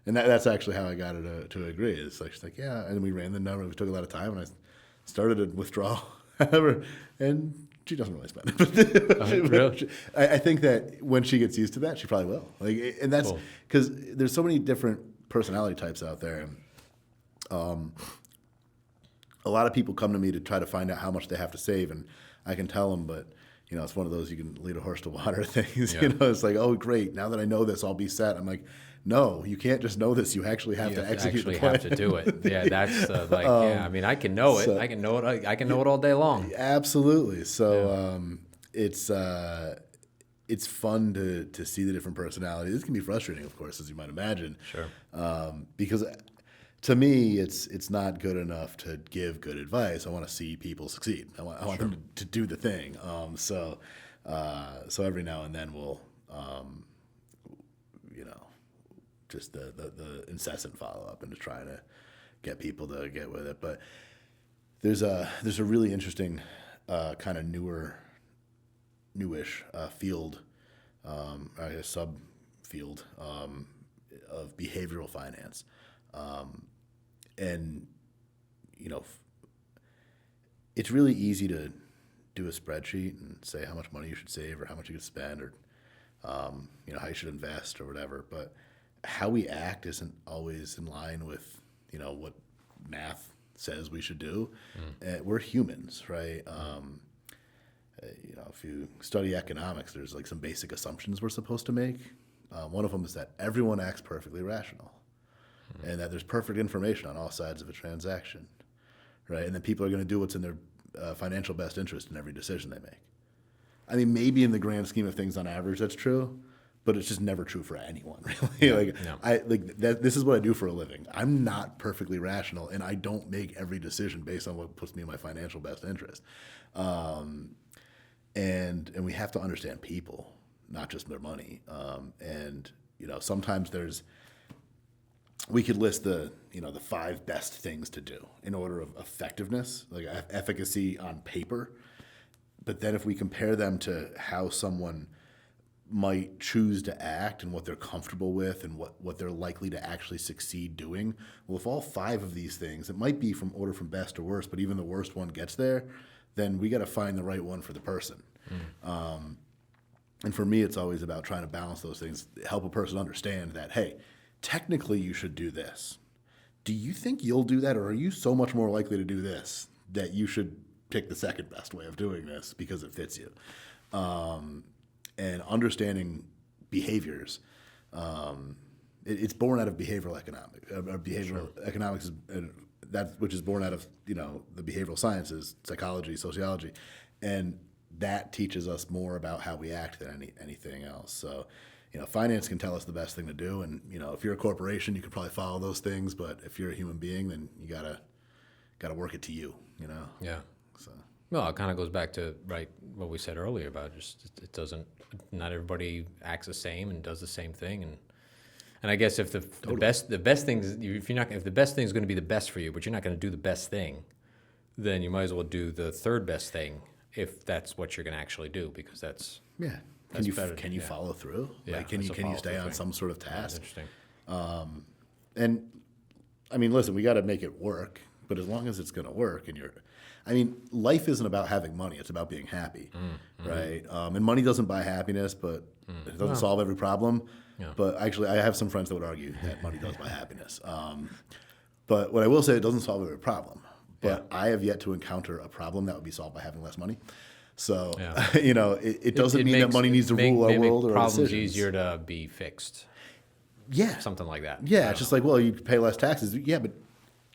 And that's actually how I got her to agree. It's like, she's like, yeah. And we ran the number. It took a lot of time, and I started a withdrawal, and she doesn't really spend it. Really? I think that when she gets used to that, she probably will. Like, and that's because there's so many different personality types out there. And, a lot of people come to me to try to find out how much they have to save, and I can tell them, but it's one of those you can lead a horse to water things. Yeah. It's like, oh, great, now that I know this, I'll be set. I'm like, no, you can't just know this. You actually have to execute the plan. Have to do it. Yeah, that's I mean, I can know it. I can know it. I can know it all day long. Absolutely. So it's fun to see the different personalities. This can be frustrating, of course, as you might imagine. Sure. Because to me, it's not good enough to give good advice. I want to see people succeed. I want them to do the thing. So every now and then we'll, just the incessant follow up and to try to get people to get with it. But there's a really interesting kind of newish field, a sub field of behavioral finance. And it's really easy to do a spreadsheet and say how much money you should save or how much you could spend or how you should invest or whatever. But how we act isn't always in line with what math says we should do. We're humans, right? If you study economics, there's like some basic assumptions we're supposed to make. One of them is that everyone acts perfectly rational, and that there's perfect information on all sides of a transaction, right? And that people are going to do what's in their financial best interest in every decision they make. I mean, maybe in the grand scheme of things, on average, that's true, but it's just never true for anyone, really. This is what I do for a living. I'm not perfectly rational, and I don't make every decision based on what puts me in my financial best interest. And we have to understand people, not just their money. Sometimes we could list the 5 best things to do in order of effectiveness, like efficacy on paper. But then if we compare them to how someone might choose to act and what they're comfortable with and what they're likely to actually succeed doing, well, if all 5 of these things, it might be from order from best to worst, but even the worst one gets there, then we got to find the right one for the person. And for me, it's always about trying to balance those things, help a person understand that, hey, technically you should do this. Do you think you'll do that, or are you so much more likely to do this that you should pick the second best way of doing this because it fits you? And understanding behaviors, it's born out of behavioral economics. Economics is which is born out of the behavioral sciences, psychology, sociology, and that teaches us more about how we act than anything else. So, finance can tell us the best thing to do, and if you're a corporation, you could probably follow those things. But if you're a human being, then you gotta work it to you. Yeah. So. Well, it kind of goes back to what we said earlier about just it doesn't. Not everybody acts the same and does the same thing, and I guess if the best thing is if the best thing is going to be the best for you, but you're not going to do the best thing, then you might as well do the third best thing if that's what you're going to actually do, because that's yeah. Can you follow through? Yeah. Can you stay on some sort of task? That's interesting. And I mean, listen, we got to make it work, but as long as it's going to work, life isn't about having money; it's about being happy, right? And money doesn't buy happiness, but it doesn't solve every problem. Yeah. But actually, I have some friends that would argue that money does buy happiness. But what I will say, it doesn't solve every problem. But I have yet to encounter a problem that would be solved by having less money. So, it doesn't mean that money needs to rule our world or our problems decisions. easier to be fixed. Yeah. Something like that. Yeah, it's just like, well, you pay less taxes. Yeah, but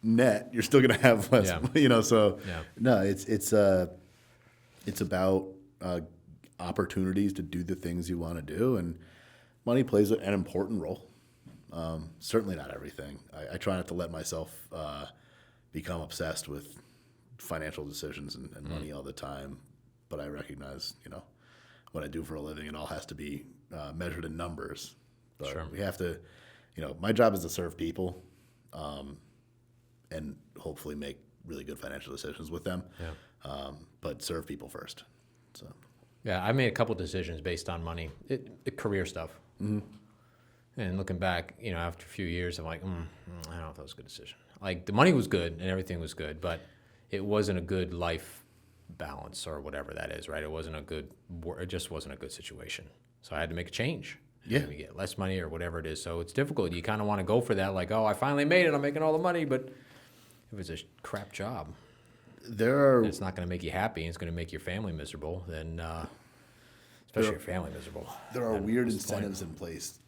net, you're still going to have less. Yeah. So no, it's about opportunities to do the things you want to do, and money plays an important role. Certainly not everything. I try not to let myself become obsessed with financial decisions and money all the time, but I recognize, what I do for a living, it all has to be measured in numbers. But Sure. we have to, my job is to serve people, and hopefully make really good financial decisions with them. Yeah. But serve people first. So. Yeah, I made a couple decisions based on money, career stuff. Mm-hmm. And looking back, after a few years, I'm like, I don't know if that was a good decision. Like, the money was good and everything was good, but it wasn't a good life balance or whatever that is, right? It just wasn't a good situation. So I had to make a change. Yeah. Maybe get less money or whatever it is. So it's difficult. You kind of want to go for that, like, I finally made it. I'm making all the money. But if it's a crap job, it's not going to make you happy. And it's going to make your family miserable. Then, especially your family miserable. There are weird incentives in place,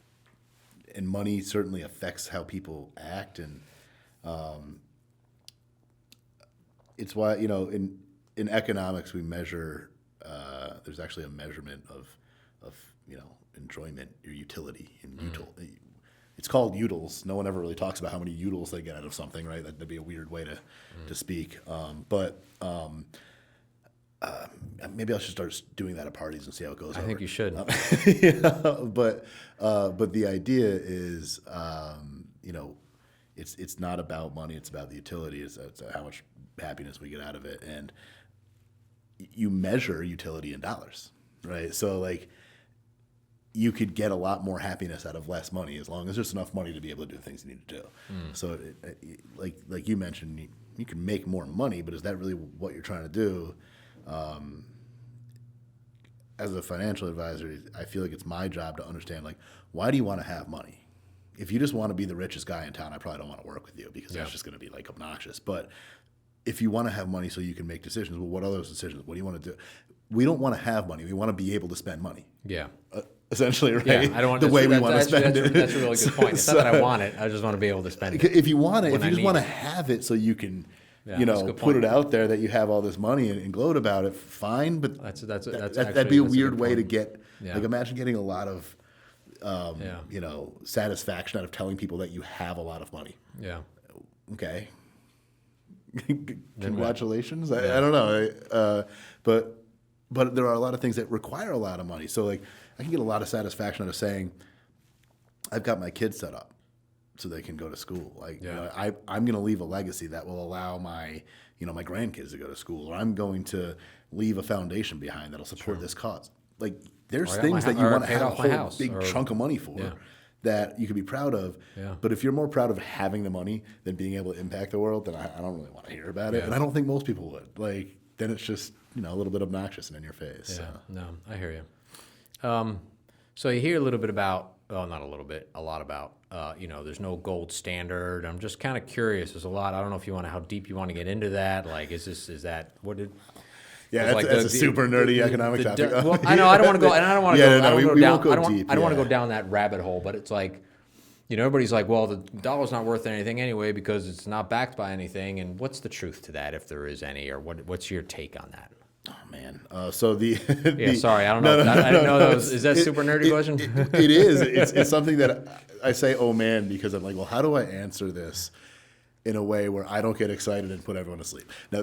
and money certainly affects how people act. And it's why, in economics, we measure, there's actually a measurement of enjoyment or utility. It's called utils. No one ever really talks about how many utils they get out of something, right? That'd be a weird way to speak. Maybe I should start doing that at parties and see how it goes. I think you should. But the idea is, it's not about money. It's about the utility. It's how much happiness we get out of it. And you measure utility in dollars, right? So you could get a lot more happiness out of less money as long as there's enough money to be able to do the things you need to do. So like you mentioned, you can make more money, but is that really what you're trying to do? As a financial advisor, I feel like it's my job to understand, why do you want to have money? if you just want to be the richest guy in town, I probably don't want to work with you because that's just going to be like obnoxious. But if you want to have money so you can make decisions, well, what are those decisions? What do you want to do? We don't want to have money. We want to be able to spend money. Yeah. Essentially, right? Yeah, I don't want the way we want to spend it. That's a really good point. It's not that I want it. I just want to be able to spend it. If you want it, if you just want to have it so you can, put it out there that you have all this money and gloat about it, fine. But that'd be a weird way to get. Yeah. Like, imagine getting a lot of, satisfaction out of telling people that you have a lot of money. Yeah. Okay. Congratulations. I don't know. But there are a lot of things that require a lot of money. So like I can get a lot of satisfaction out of saying, I've got my kids set up so they can go to school. Like I'm going to leave a legacy that will allow my grandkids to go to school, or I'm going to leave a foundation behind that'll support this cause. Like there's things that you want to have a whole big chunk of money for. Yeah. That you could be proud of. Yeah. But if you're more proud of having the money than being able to impact the world, then I don't really want to hear about it. And I don't think most people would. Like, then it's just, a little bit obnoxious and in your face. Yeah, so. No, I hear you. So you hear a little bit about, well, not a little bit, a lot about, there's no gold standard. I'm just kind of curious. There's a lot. I don't know if how deep you want to get into that. Like, yeah, that's a super nerdy economic topic. Well, I know I don't want to go, and I don't want to go. We won't go deep. I don't want to go down that rabbit hole. But it's like, everybody's like, well, the dollar's not worth anything anyway because it's not backed by anything. And what's the truth to that, if there is any, or what's your take on that? Oh man, so sorry, I don't know. I didn't know that was. Is that a super nerdy question? It is. It's something that I say, oh man, because I'm like, well, how do I answer this in a way where I don't get excited and put everyone to sleep? Now,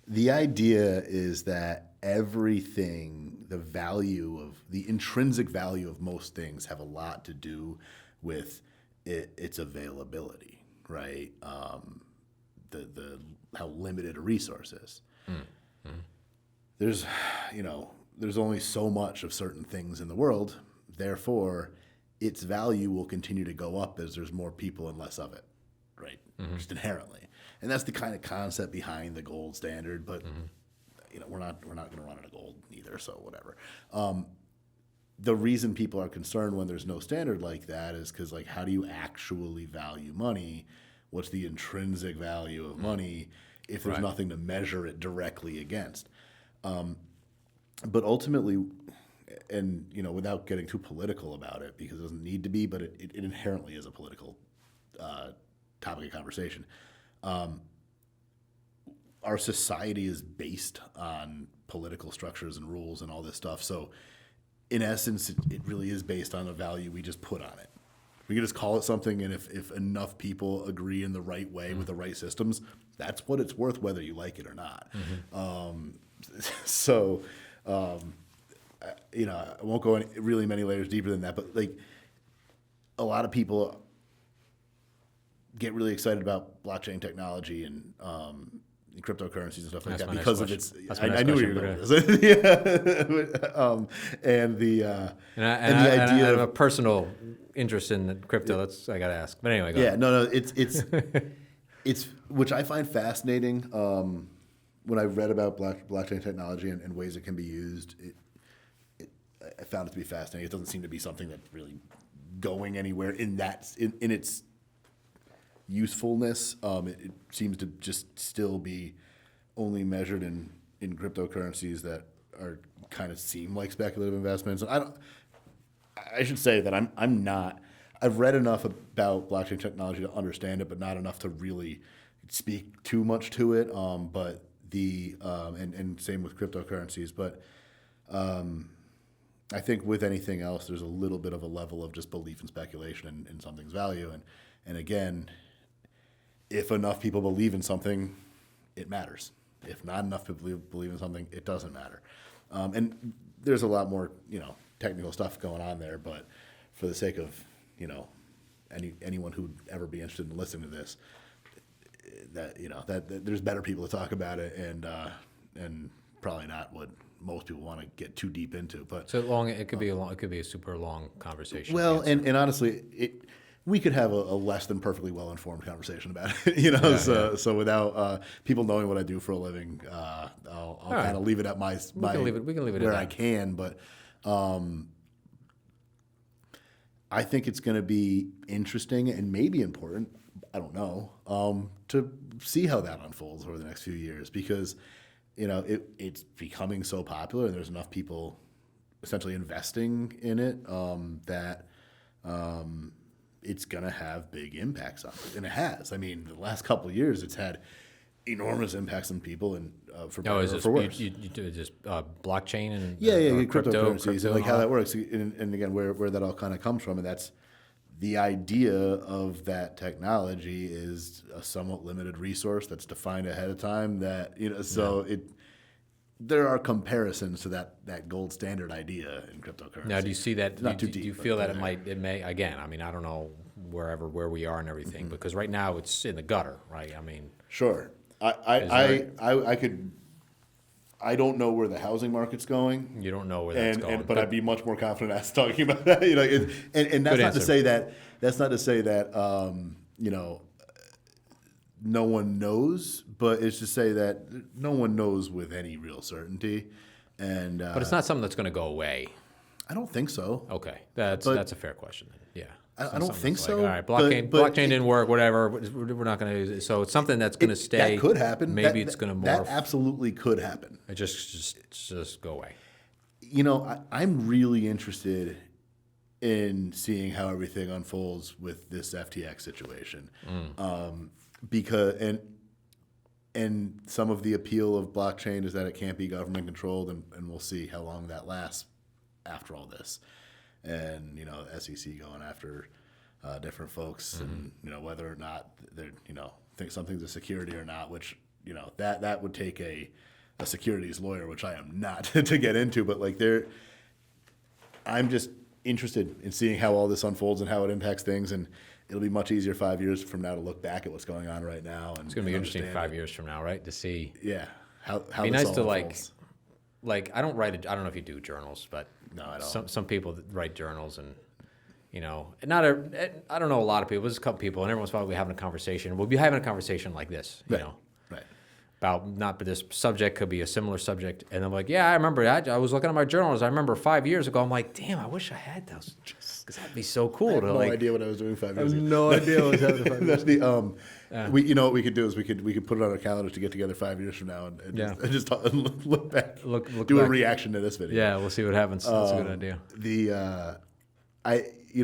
the idea is that everything, the intrinsic value of most things have a lot to do with its availability, right? How limited a resource is. Mm-hmm. There's only so much of certain things in the world, therefore its value will continue to go up as there's more people and less of it, right? Mm-hmm. Just inherently. And that's the kind of concept behind the gold standard, but we're not going to run out of gold either, so whatever. The reason people are concerned when there's no standard like that is because, like, how do you actually value money? What's the intrinsic value of money if there's nothing to measure it directly against? But ultimately, and without getting too political about it, because it doesn't need to be, but it inherently is a political topic of conversation. Our society is based on political structures and rules and all this stuff. So in essence, it really is based on a value we just put on it. We can just call it something, and if enough people agree in the right way with the right systems, that's what it's worth, whether you like it or not. I won't go really many layers deeper than that, but like a lot of people get really excited about blockchain technology and cryptocurrencies and stuff like that because of its. I knew where you were going with this. And the idea I have a personal interest in crypto. I got to ask, but anyway. Go ahead. It's which I find fascinating. When I read about blockchain technology and ways it can be used, I found it to be fascinating. It doesn't seem to be something that's really going anywhere in its usefulness. It seems to just still be only measured in cryptocurrencies that are kind of seem like speculative investments. And I should say that I'm not. I've read enough about blockchain technology to understand it, but not enough to really speak too much to it. But and same with cryptocurrencies. But I think with anything else, there's a little bit of a level of just belief and speculation in something's value. And again, if enough people believe in something, it matters. If not enough people believe in something, it doesn't matter. And there's a lot more, technical stuff going on there. But for the sake of, anyone who'd ever be interested in listening to this, that there's better people to talk about it, and probably not what most people want to get too deep into. But so long, it could be a super long conversation. Well, and honestly, we could have a less than perfectly well-informed conversation about it, So without people knowing what I do for a living, I'll kind of leave it at we can leave it where I can. But I think it's going to be interesting and maybe important, I don't know, to see how that unfolds over the next few years because, it's becoming so popular and there's enough people essentially investing in it that it's going to have big impacts on it. And it has. I mean, the last couple of years, it's had enormous impacts on people and for better or for worse. You do just blockchain and cryptocurrencies and like how that works. And again, where that all kind of comes from. And that's the idea of that technology is a somewhat limited resource that's defined ahead of time that, there are comparisons to that gold standard idea in cryptocurrency. Now, do you see that? Not too do deep. you feel that it may, again, I mean, I don't know where we are and everything, because right now it's in the gutter, right? I mean. Sure. I don't know where the housing market's going. You don't know where that's going. But I'd be much more confident as talking about that. And that's not to say that no one knows, but it's to say that no one knows with any real certainty. And but it's not something that's going to go away. I don't think so. Okay, that's a fair question then. Yeah. I don't think so. All right, blockchain didn't work. Whatever. We're not going to. So it's something that's going to stay. That could happen. Maybe it's going to morph. That absolutely could happen. It just go away. I'm really interested in seeing how everything unfolds with this FTX situation, because and some of the appeal of blockchain is that it can't be government controlled, and we'll see how long that lasts after all this. And SEC going after different folks, and whether or not they're think something's a security or not, which that would take a securities lawyer, which I am not to get into. But I'm just interested in seeing how all this unfolds and how it impacts things, and it'll be much easier 5 years from now to look back at what's going on right now. And it's going to be interesting 5 years from now, right? To see. Yeah, how it'd be this nice all to unfolds. I don't write. I don't know if you do journals, but no, I don't. Some people write journals, and I don't know a lot of people. There's a couple people, and every once in a while we're having a conversation. We'll be having a conversation like this, right. About not this subject, could be a similar subject, and I'm like, yeah, I remember that. I was looking at my journals. I remember 5 years ago. I'm like, damn, I wish I had those, because that'd be so cool. I have no idea what I was doing 5 years ago. No idea what was happening 5 years ago. What we could do is we could put it on our calendar to get together 5 years from now and just talk, and look back, do a reaction to this video. Yeah, we'll see what happens. That's a good idea.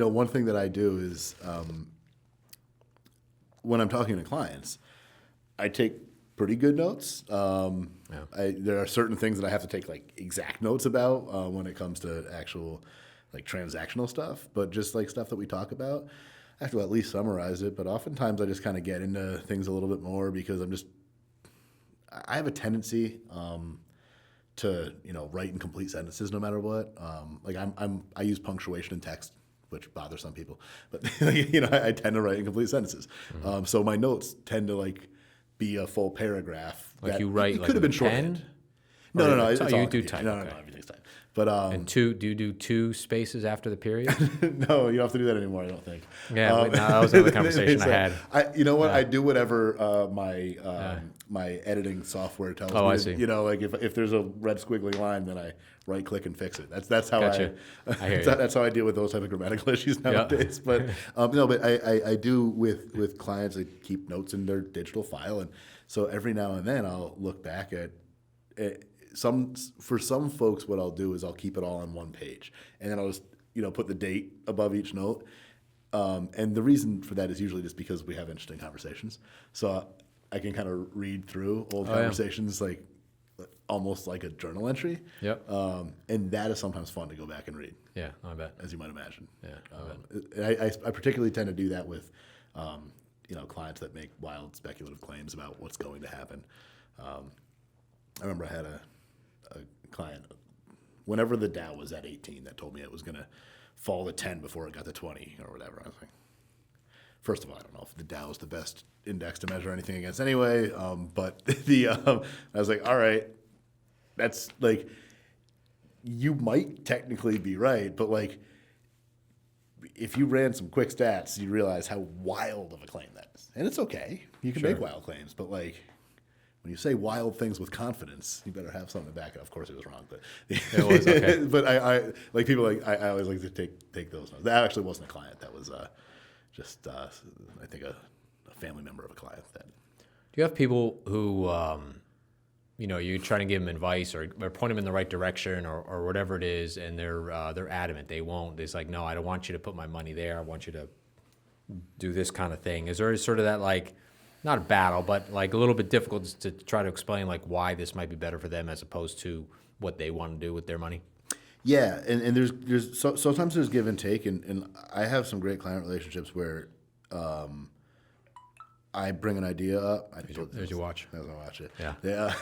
One thing that I do is when I'm talking to clients, I take pretty good notes. There are certain things that I have to take exact notes about when it comes to actual transactional stuff, but just stuff that we talk about, I have to at least summarize it. But oftentimes I just kind of get into things a little bit more because I have a tendency to write in complete sentences no matter what. I use punctuation in text, which bothers some people, but I tend to write in complete sentences. So my notes tend to be a full paragraph. Like you write it could have been shortened. No. It's you all do typed. type. No, okay. everything's typed. But and do you do 2 spaces after the period? No, you don't have to do that anymore. I don't think. Yeah, that was another conversation I had. I do whatever my editing software tells me. Oh, I see. If there's a red squiggly line, then I right click and fix it. That's how Gotcha. I hear you. That's how I deal with those type of grammatical issues nowadays. But but I do with clients. I keep notes in their digital file, and so every now and then I'll look back at for some folks, what I'll do is I'll keep it all on one page, and then I'll just put the date above each note. And the reason for that is usually just because we have interesting conversations. So I can kind of read through old conversations almost like a journal entry. Yep. And that is sometimes fun to go back and read. Yeah, I bet. As you might imagine. Yeah, I particularly tend to do that with clients that make wild speculative claims about what's going to happen. I remember I had a client, whenever the Dow was at 18, that told me it was going to fall to 10 before it got to 20 or whatever. I was like, first of all, I don't know if the Dow is the best index to measure anything against anyway. But I was like, all right, that's you might technically be right, but if you ran some quick stats, you realize how wild of a claim that is. And it's okay. You can make wild claims, but when when you say wild things with confidence, you better have something to back it. Of course, it was wrong, but It was okay. but I like people like I always like to take those notes. That actually wasn't a client. That was just I think a family member of a client. That Do you have people who, you're trying to give them advice or point them in the right direction or whatever it is, and they're adamant they won't? It's like, no, I don't want you to put my money there. I want you to do this kind of thing. Is there sort of that, like, not a battle, but like a little bit difficult to try to explain like why this might be better for them as opposed to what they want to do with their money? Yeah, and sometimes there's give and take, and I have some great client relationships where I bring an idea up. There's your watch. As I watch it. Yeah.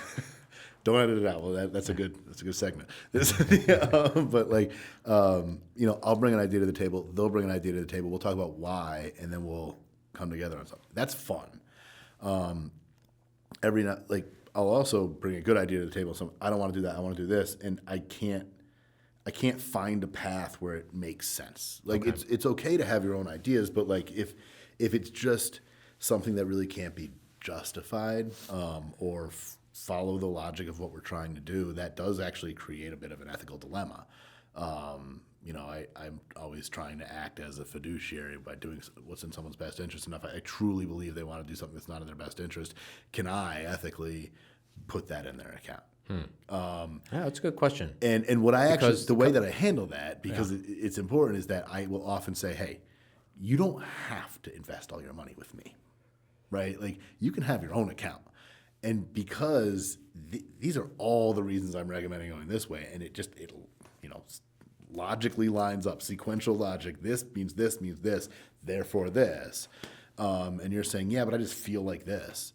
Don't edit it out. Well, that's a good segment. But like, I'll bring an idea to the table. They'll bring an idea to the table. We'll talk about why, and then we'll come together on something. That's fun. Every night, like, I'll also bring a good idea to the table. So I don't want to do that. I want to do this, and I can't find a path where it makes sense. Like, it's okay to have your own ideas, but like if it's just something that really can't be justified or follow the logic of what we're trying to do, that does actually create a bit of an ethical dilemma. I'm always trying to act as a fiduciary by doing what's in someone's best interest. And if I truly believe they want to do something that's not in their best interest, can I ethically put that in their account? Yeah, that's a good question. And what I actually, the way that I handle that, because it's important, is that I will often say, hey, you don't have to invest all your money with me, right? Like, you can have your own account. And because these are all the reasons I'm recommending going this way, and it logically lines up, sequential logic. This means this, therefore this. And you're saying, yeah, but I just feel like this.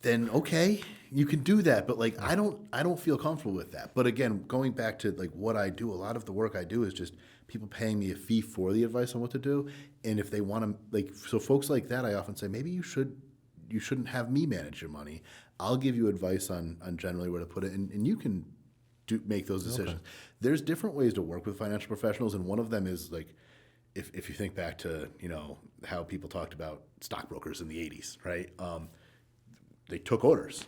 Then okay, you can do that. But like, I don't feel comfortable with that. But again, going back to like what I do, a lot of the work I do is just people paying me a fee for the advice on what to do. And if they want to, like, so folks like that, I often say, maybe you shouldn't have me manage your money. I'll give you advice on generally where to put it, and you can make those decisions. Okay. There's different ways to work with financial professionals, and one of them is like, if you think back to how people talked about stockbrokers in the 80s, right? They took orders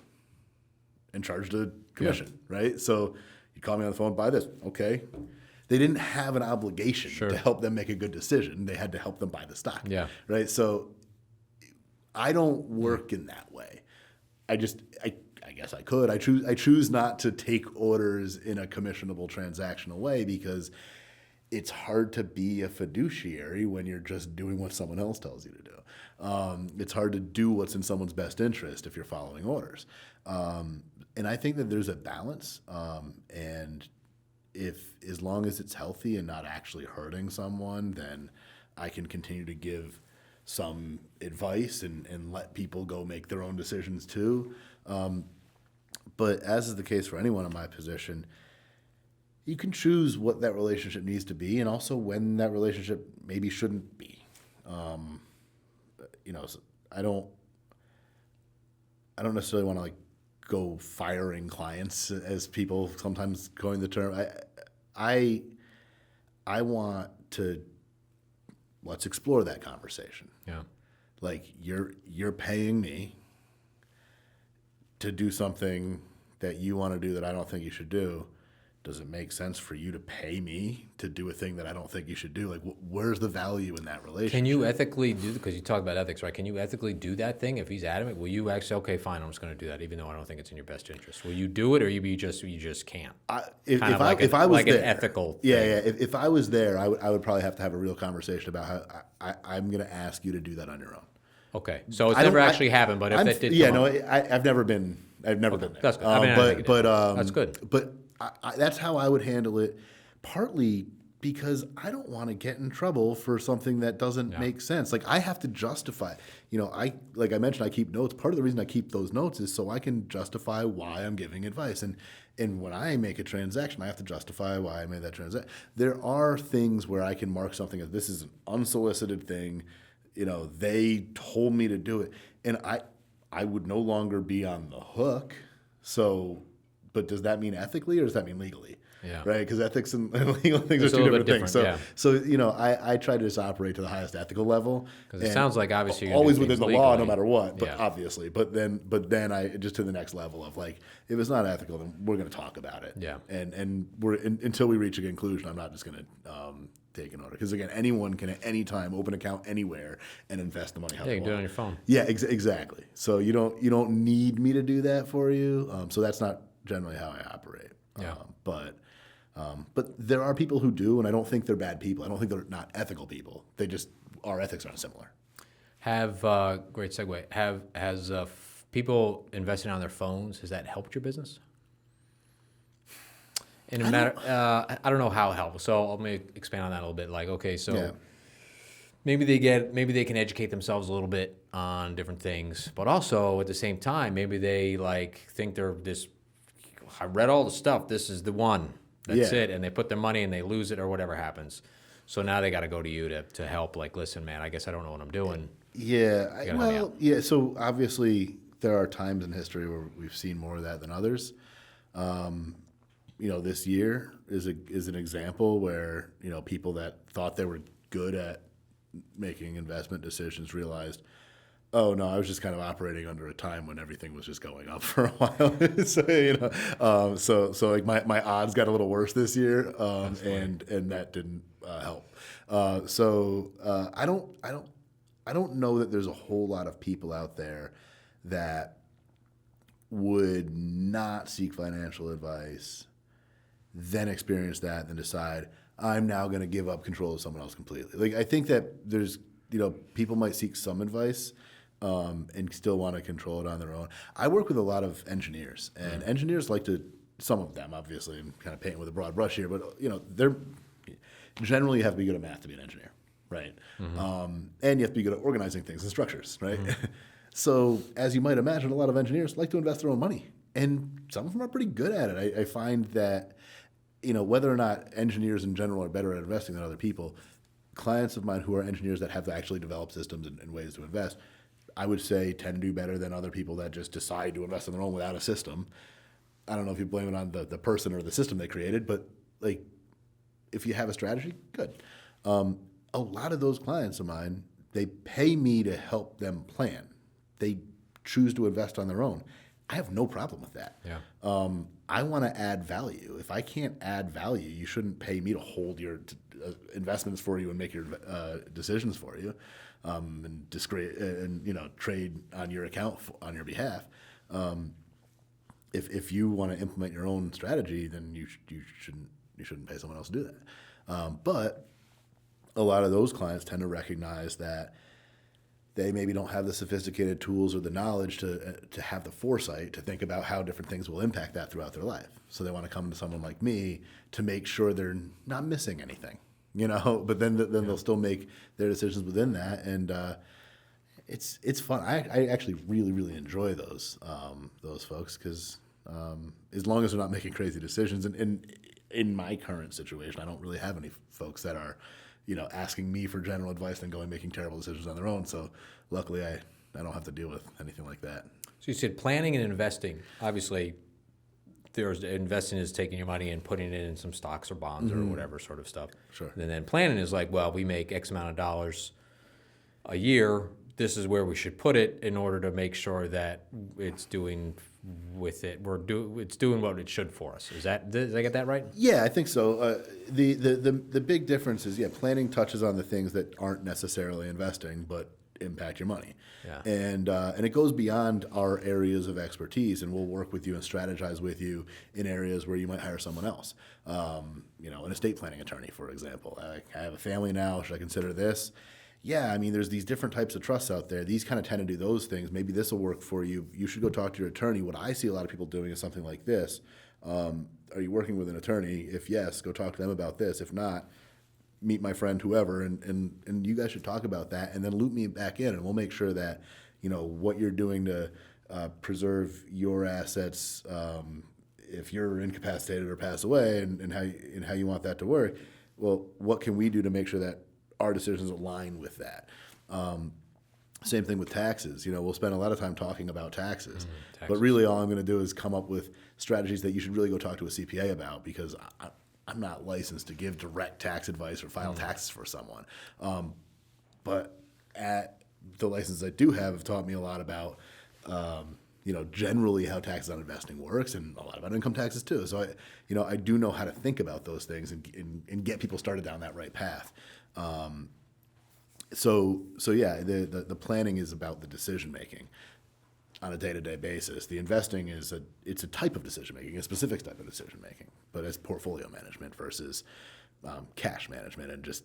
and charged a commission, right? So you call me on the phone, buy this, okay. They didn't have an obligation to help them make a good decision. They had to help them buy the stock, right? So I don't work in that way. I guess I could. I choose not to take orders in a commissionable transactional way because it's hard to be a fiduciary when you're just doing what someone else tells you to do. It's hard to do what's in someone's best interest if you're following orders. And I think that there's a balance. And as long as it's healthy and not actually hurting someone, then I can continue to give some advice and let people go make their own decisions too. But as is the case for anyone in my position, you can choose what that relationship needs to be and also when that relationship maybe shouldn't be. So I don't necessarily want to like go firing clients as people sometimes coin the term. I want to, let's explore that conversation. Yeah. Like you're paying me to do something that you want to do that I don't think you should do. Does it make sense for you to pay me to do a thing that I don't think you should do? Like, where's the value in that relationship? Can you ethically do, because you talk about ethics, right? Can you ethically do that thing if he's adamant? Will you actually, okay, fine, I'm just going to do that, even though I don't think it's in your best interest? Will you do it, or you just can't? If I was there, an ethical thing. Yeah. If I was there, I would probably have to have a real conversation about how I'm going to ask you to do that on your own. Okay, so it's never actually happened, but if that did, I've never been there. That's good. That's good. But that's how I would handle it, partly because I don't want to get in trouble for something that doesn't make sense. Like, I have to justify, like I mentioned, I keep notes. Part of the reason I keep those notes is so I can justify why I'm giving advice. And when I make a transaction, I have to justify why I made that transaction. There are things where I can mark something as this is an unsolicited thing. They told me to do it. And I would no longer be on the hook. So, but does that mean ethically or does that mean legally? Yeah. right? Because ethics and legal things It's are a two little different bit things. different, So you know, I try to just operate to the highest ethical level. Because it and sounds like obviously you're gonna always do within the things law, no legally. matter what. But Yeah. obviously, but then I just to the next level of like, if it's not ethical, then we're going to talk about it. Yeah. And until we reach a conclusion, I'm not just going to take an order, because again, anyone can at any time open an account anywhere and invest the money how Yeah, they you can do it on want. your phone. Yeah, exactly. So you don't need me to do that for you. So that's not generally how I operate. Yeah. But there are people who do, and I don't think they're bad people. I don't think they're not ethical people. They just, our ethics aren't similar. Great segue. Has people investing on their phones, has that helped your business? In a matter, I don't know how it helps. So let me expand on that a little bit. Like, okay, so Yeah. maybe they can educate themselves a little bit on different things, but also at the same time, maybe they like think they're this. I read all the stuff. This is the one. That's Yeah. it. And they put their money and they lose it or whatever happens. So now they got to go to you to help. Like, listen, man, I guess I don't know what I'm doing. Yeah. gotta help me out. Yeah. So obviously, there are times in history where we've seen more of that than others. This year is an example where people that thought they were good at making investment decisions realized, oh no, I was just kind of operating under a time when everything was just going up for a while. So like my odds got a little worse this year, and that didn't help. I don't know that there's a whole lot of people out there that would not seek financial advice, then experience that, then decide I'm now going to give up control of someone else completely. Like I think that there's people might seek some advice and still want to control it on their own. I work with a lot of engineers, and engineers like to. Some of them, obviously, I'm kind of painting with a broad brush here, but they're generally you have to be good at math to be an engineer, right? And you have to be good at organizing things and structures, right? So, as you might imagine, a lot of engineers like to invest their own money, and some of them are pretty good at it. I find that whether or not engineers in general are better at investing than other people, clients of mine who are engineers that have actually developed systems and ways to invest, I would say tend to do better than other people that just decide to invest on their own without a system. I don't know if you blame it on the person or the system they created, but like if you have a strategy, good. A lot of those clients of mine, they pay me to help them plan. They choose to invest on their own. I have no problem with that. Yeah. I want to add value. If I can't add value, you shouldn't pay me to hold your investments for you and make your decisions for you, and trade on your account on your behalf. If you want to implement your own strategy, then you shouldn't pay someone else to do that. But a lot of those clients tend to recognize that they maybe don't have the sophisticated tools or the knowledge to have the foresight to think about how different things will impact that throughout their life. So they want to come to someone like me to make sure they're not missing anything, But then they'll still make their decisions within that, and it's fun. I actually really really enjoy those folks because as long as they're not making crazy decisions, and in my current situation, I don't really have any folks that are asking me for general advice and going making terrible decisions on their own. So luckily I don't have to deal with anything like that. So you said planning and investing. Obviously, there's investing is taking your money and putting it in some stocks or bonds or whatever sort of stuff. Sure. And then planning is like, well, we make X amount of dollars a year. This is where we should put it in order to make sure that it's doing with it. It's doing what it should for us. Did I get that right? Yeah, I think so. The big difference is, planning touches on the things that aren't necessarily investing, but impact your money. Yeah. And it goes beyond our areas of expertise, and we'll work with you and strategize with you in areas where you might hire someone else. An estate planning attorney, for example. I have a family now. Should I consider this? Yeah, I mean, there's these different types of trusts out there. These kind of tend to do those things. Maybe this will work for you. You should go talk to your attorney. What I see a lot of people doing is something like this. Are you working with an attorney? If yes, go talk to them about this. If not, meet my friend whoever, and you guys should talk about that, and then loop me back in, and we'll make sure that what you're doing to preserve your assets if you're incapacitated or pass away, and how you want that to work. Well, what can we do to make sure that our decisions align with that? Same thing with taxes. We'll spend a lot of time talking about taxes, but taxes. really all I'm going to do is come up with strategies that you should really go talk to a CPA about, because I'm not licensed to give direct tax advice or file taxes for someone. But at the licenses I do have taught me a lot about, generally how taxes on investing works, and a lot about income taxes too. So I do know how to think about those things and get people started down that right path. So yeah, the planning is about the decision making on a day-to-day basis. The investing it's a type of decision making, a specific type of decision making, but it's portfolio management versus cash management and just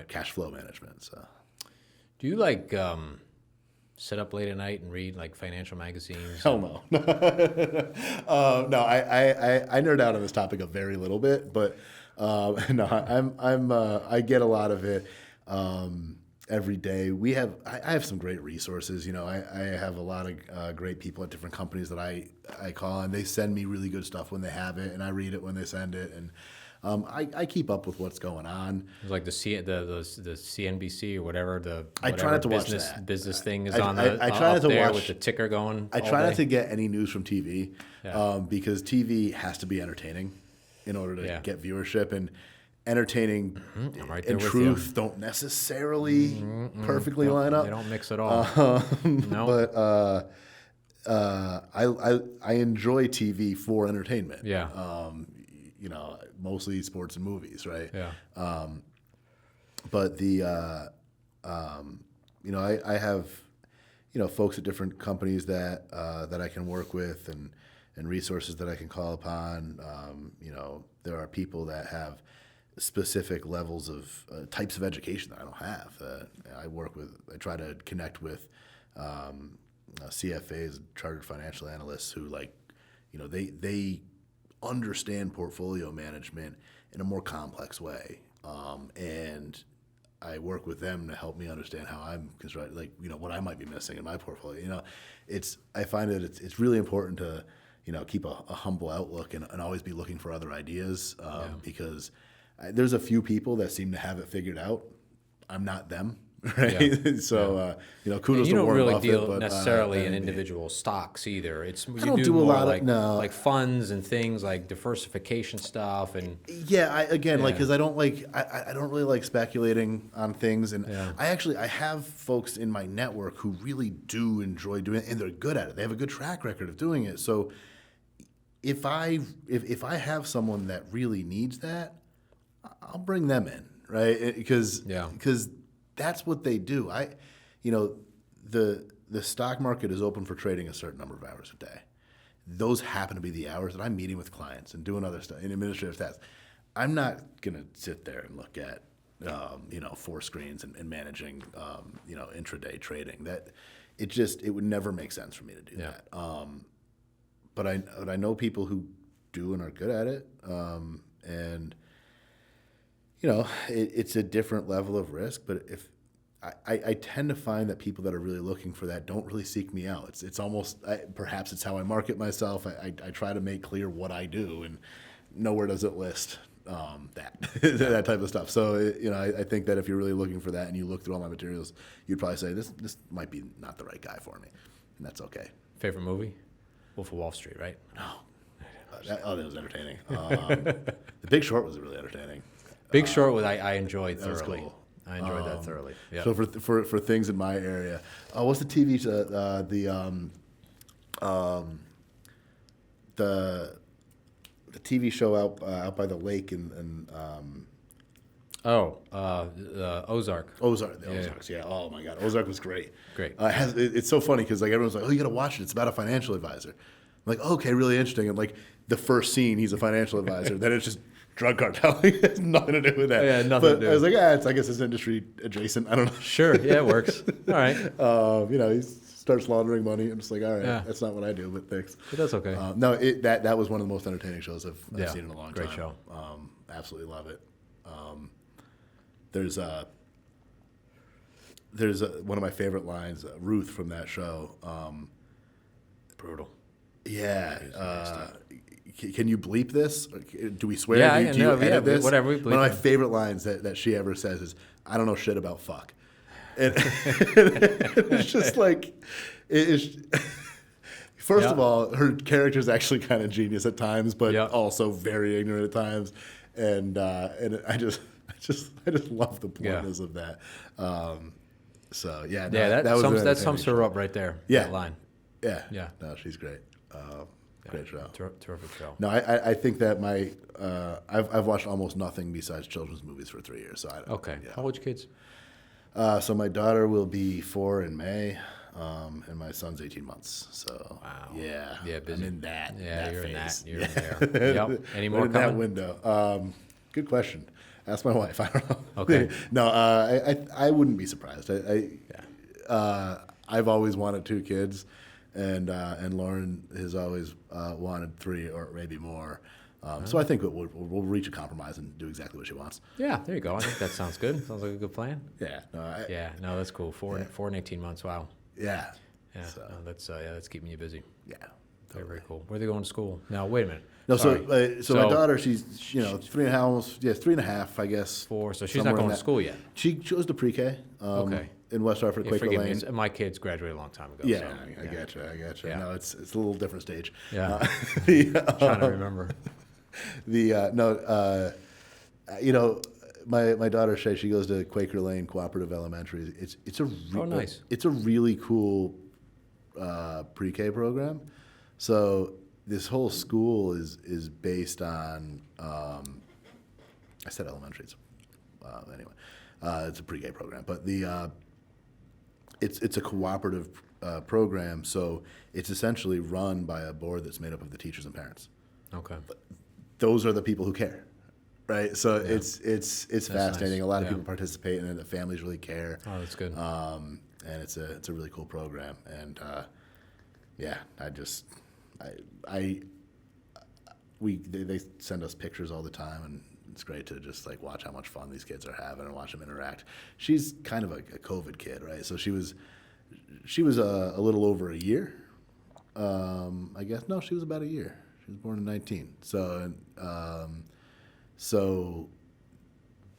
cash flow management. So, Do you sit up late at night and read financial magazines? hell no. No, I nerd out on this topic a very little bit, but no, I get a lot of it. Every day I have some great resources. I have a lot of great people at different companies that I call, and they send me really good stuff when they have it, and I read it when they send it, and I keep up with what's going on. It's like the CNBC or whatever I try not to watch business that. business thing is I on try not up to there watch- with the ticker going. I all try not day. to get any news from TV, Yeah. because TV has to be entertaining in order to Yeah. get viewership, and entertaining I'm right there and with truth don't necessarily perfectly line up. They don't mix at all. No. But I enjoy TV for entertainment. Yeah. Mostly sports and movies, right? Yeah. But I have folks at different companies that I can work with, and resources that I can call upon. There are people that have specific levels of types of education that I don't have. I try to connect with CFAs, chartered financial analysts, who they understand portfolio management in a more complex way, and I work with them to help me understand how I'm constructed, what I might be missing in my portfolio. I find that it's really important to keep a humble outlook, and always be looking for other ideas, because there's a few people that seem to have it figured out. I'm not them, right? Yeah. So kudos And you to don't Warren really Buffett, deal but, necessarily in and- individual stocks either. You don't do a more lot of- no. like funds and things like diversification stuff and Yeah, because Yeah. I don't I don't really like speculating on things, and Yeah. I have folks in my network who really do enjoy doing it, and they're good at it. They have a good track record of doing it. So if I have someone that really needs that, I'll bring them in, right? Because that's what they do. The stock market is open for trading a certain number of hours a day. Those happen to be the hours that I'm meeting with clients and doing other stuff in administrative tasks. I'm not gonna sit there and look at 4 screens and managing intraday trading. It would never make sense for me to do that. But I know people who do and are good at it, and it's a different level of risk. But if I tend to find that people that are really looking for that don't really seek me out. It's almost perhaps it's how I market myself. I try to make clear what I do, and nowhere does it list that type of stuff. So I think that if you're really looking for that and you look through all my materials, you'd probably say this might be not the right guy for me, and that's okay. favorite movie? Wolf of Wall Street, right? No, that was entertaining. The Big Short was really entertaining. Big Short I enjoyed That was thoroughly. cool. I enjoyed that thoroughly. Yeah. So for things in my area, what's the TV show? The TV show out by the lake and Ozark. Ozark. The Ozarks. Yeah. Oh my God, Ozark was great. Great. It's so funny because everyone's like, "Oh, you got to watch it. It's about a financial advisor." I'm like, okay, really interesting. And the first scene, he's a financial advisor. Then it's just drug cartelling. It has nothing to do with that. Yeah, nothing to do. I was like, I guess it's industry adjacent. I don't know. Sure, yeah, it works. All right. He starts laundering money. I'm just like, all right, Yeah. that's not what I do, but thanks. But that's okay. No, that was one of the most entertaining shows I've seen in a long time. Great show. Absolutely love it. There's one of my favorite lines, Ruth from that show. Brutal. Yeah. Can you bleep this? Do we swear? Yeah, do you edit this? whatever. We bleep One of my it. favorite lines that she ever says is, "I don't know shit about fuck." And it's just like, it's, first of all, her character is actually kind of genius at times, but also very ignorant at times. And I just love the bluntness of that. So yeah, no, that sums her up right there. Yeah, that line. Yeah. No, she's great. Great show. Terrific show. No, I think that I've watched almost nothing besides children's movies for 3 years. So Okay. Yeah. How old are your kids? So my daughter will be 4 in May, and my son's 18 months. So wow. Yeah, busy. I'm in that. Yeah, you're phase. You're in there. Yep. Any more in coming? that window. Good question. Ask my wife. I don't know. Okay. No, I wouldn't be surprised. I've always wanted 2 kids, and Lauren has always wanted 3 or maybe more. So I think we'll reach a compromise and do exactly what she wants. Yeah, there you go. I think that sounds good. Sounds like a good plan. Yeah. No, that's cool. 4 and 18 months. Wow. Yeah. Yeah. So. No, that's keeping you busy. Yeah. Totally. Very cool. Where are they going to school? Now, wait a minute. No, so my daughter, she's 3.5, almost 3.5, I guess. 4. So she's not going to school yet. She goes to pre-K. Okay. In West Hartford, Quaker Lane. My kids graduated a long time ago. Yeah, so, I gotcha. Yeah. No, it's a little different stage. Yeah. I'm trying to remember. My daughter Shay, she goes to Quaker Lane Cooperative Elementary. Nice. It's a really cool pre-K program. So this whole school is based on. I said elementary. Anyway, it's a pre-K program, but it's a cooperative program. So it's essentially run by a board that's made up of the teachers and parents. Okay. Those are the people who care, right? So it's fascinating. Nice. A lot of people participate in it. The families really care. Oh, that's good. And it's a really cool program. And they send us pictures all the time, and it's great to just like watch how much fun these kids are having and watch them interact. She's kind of a COVID kid, right? So she was a little over a year. I guess no, she was about a year. She was born in 19. So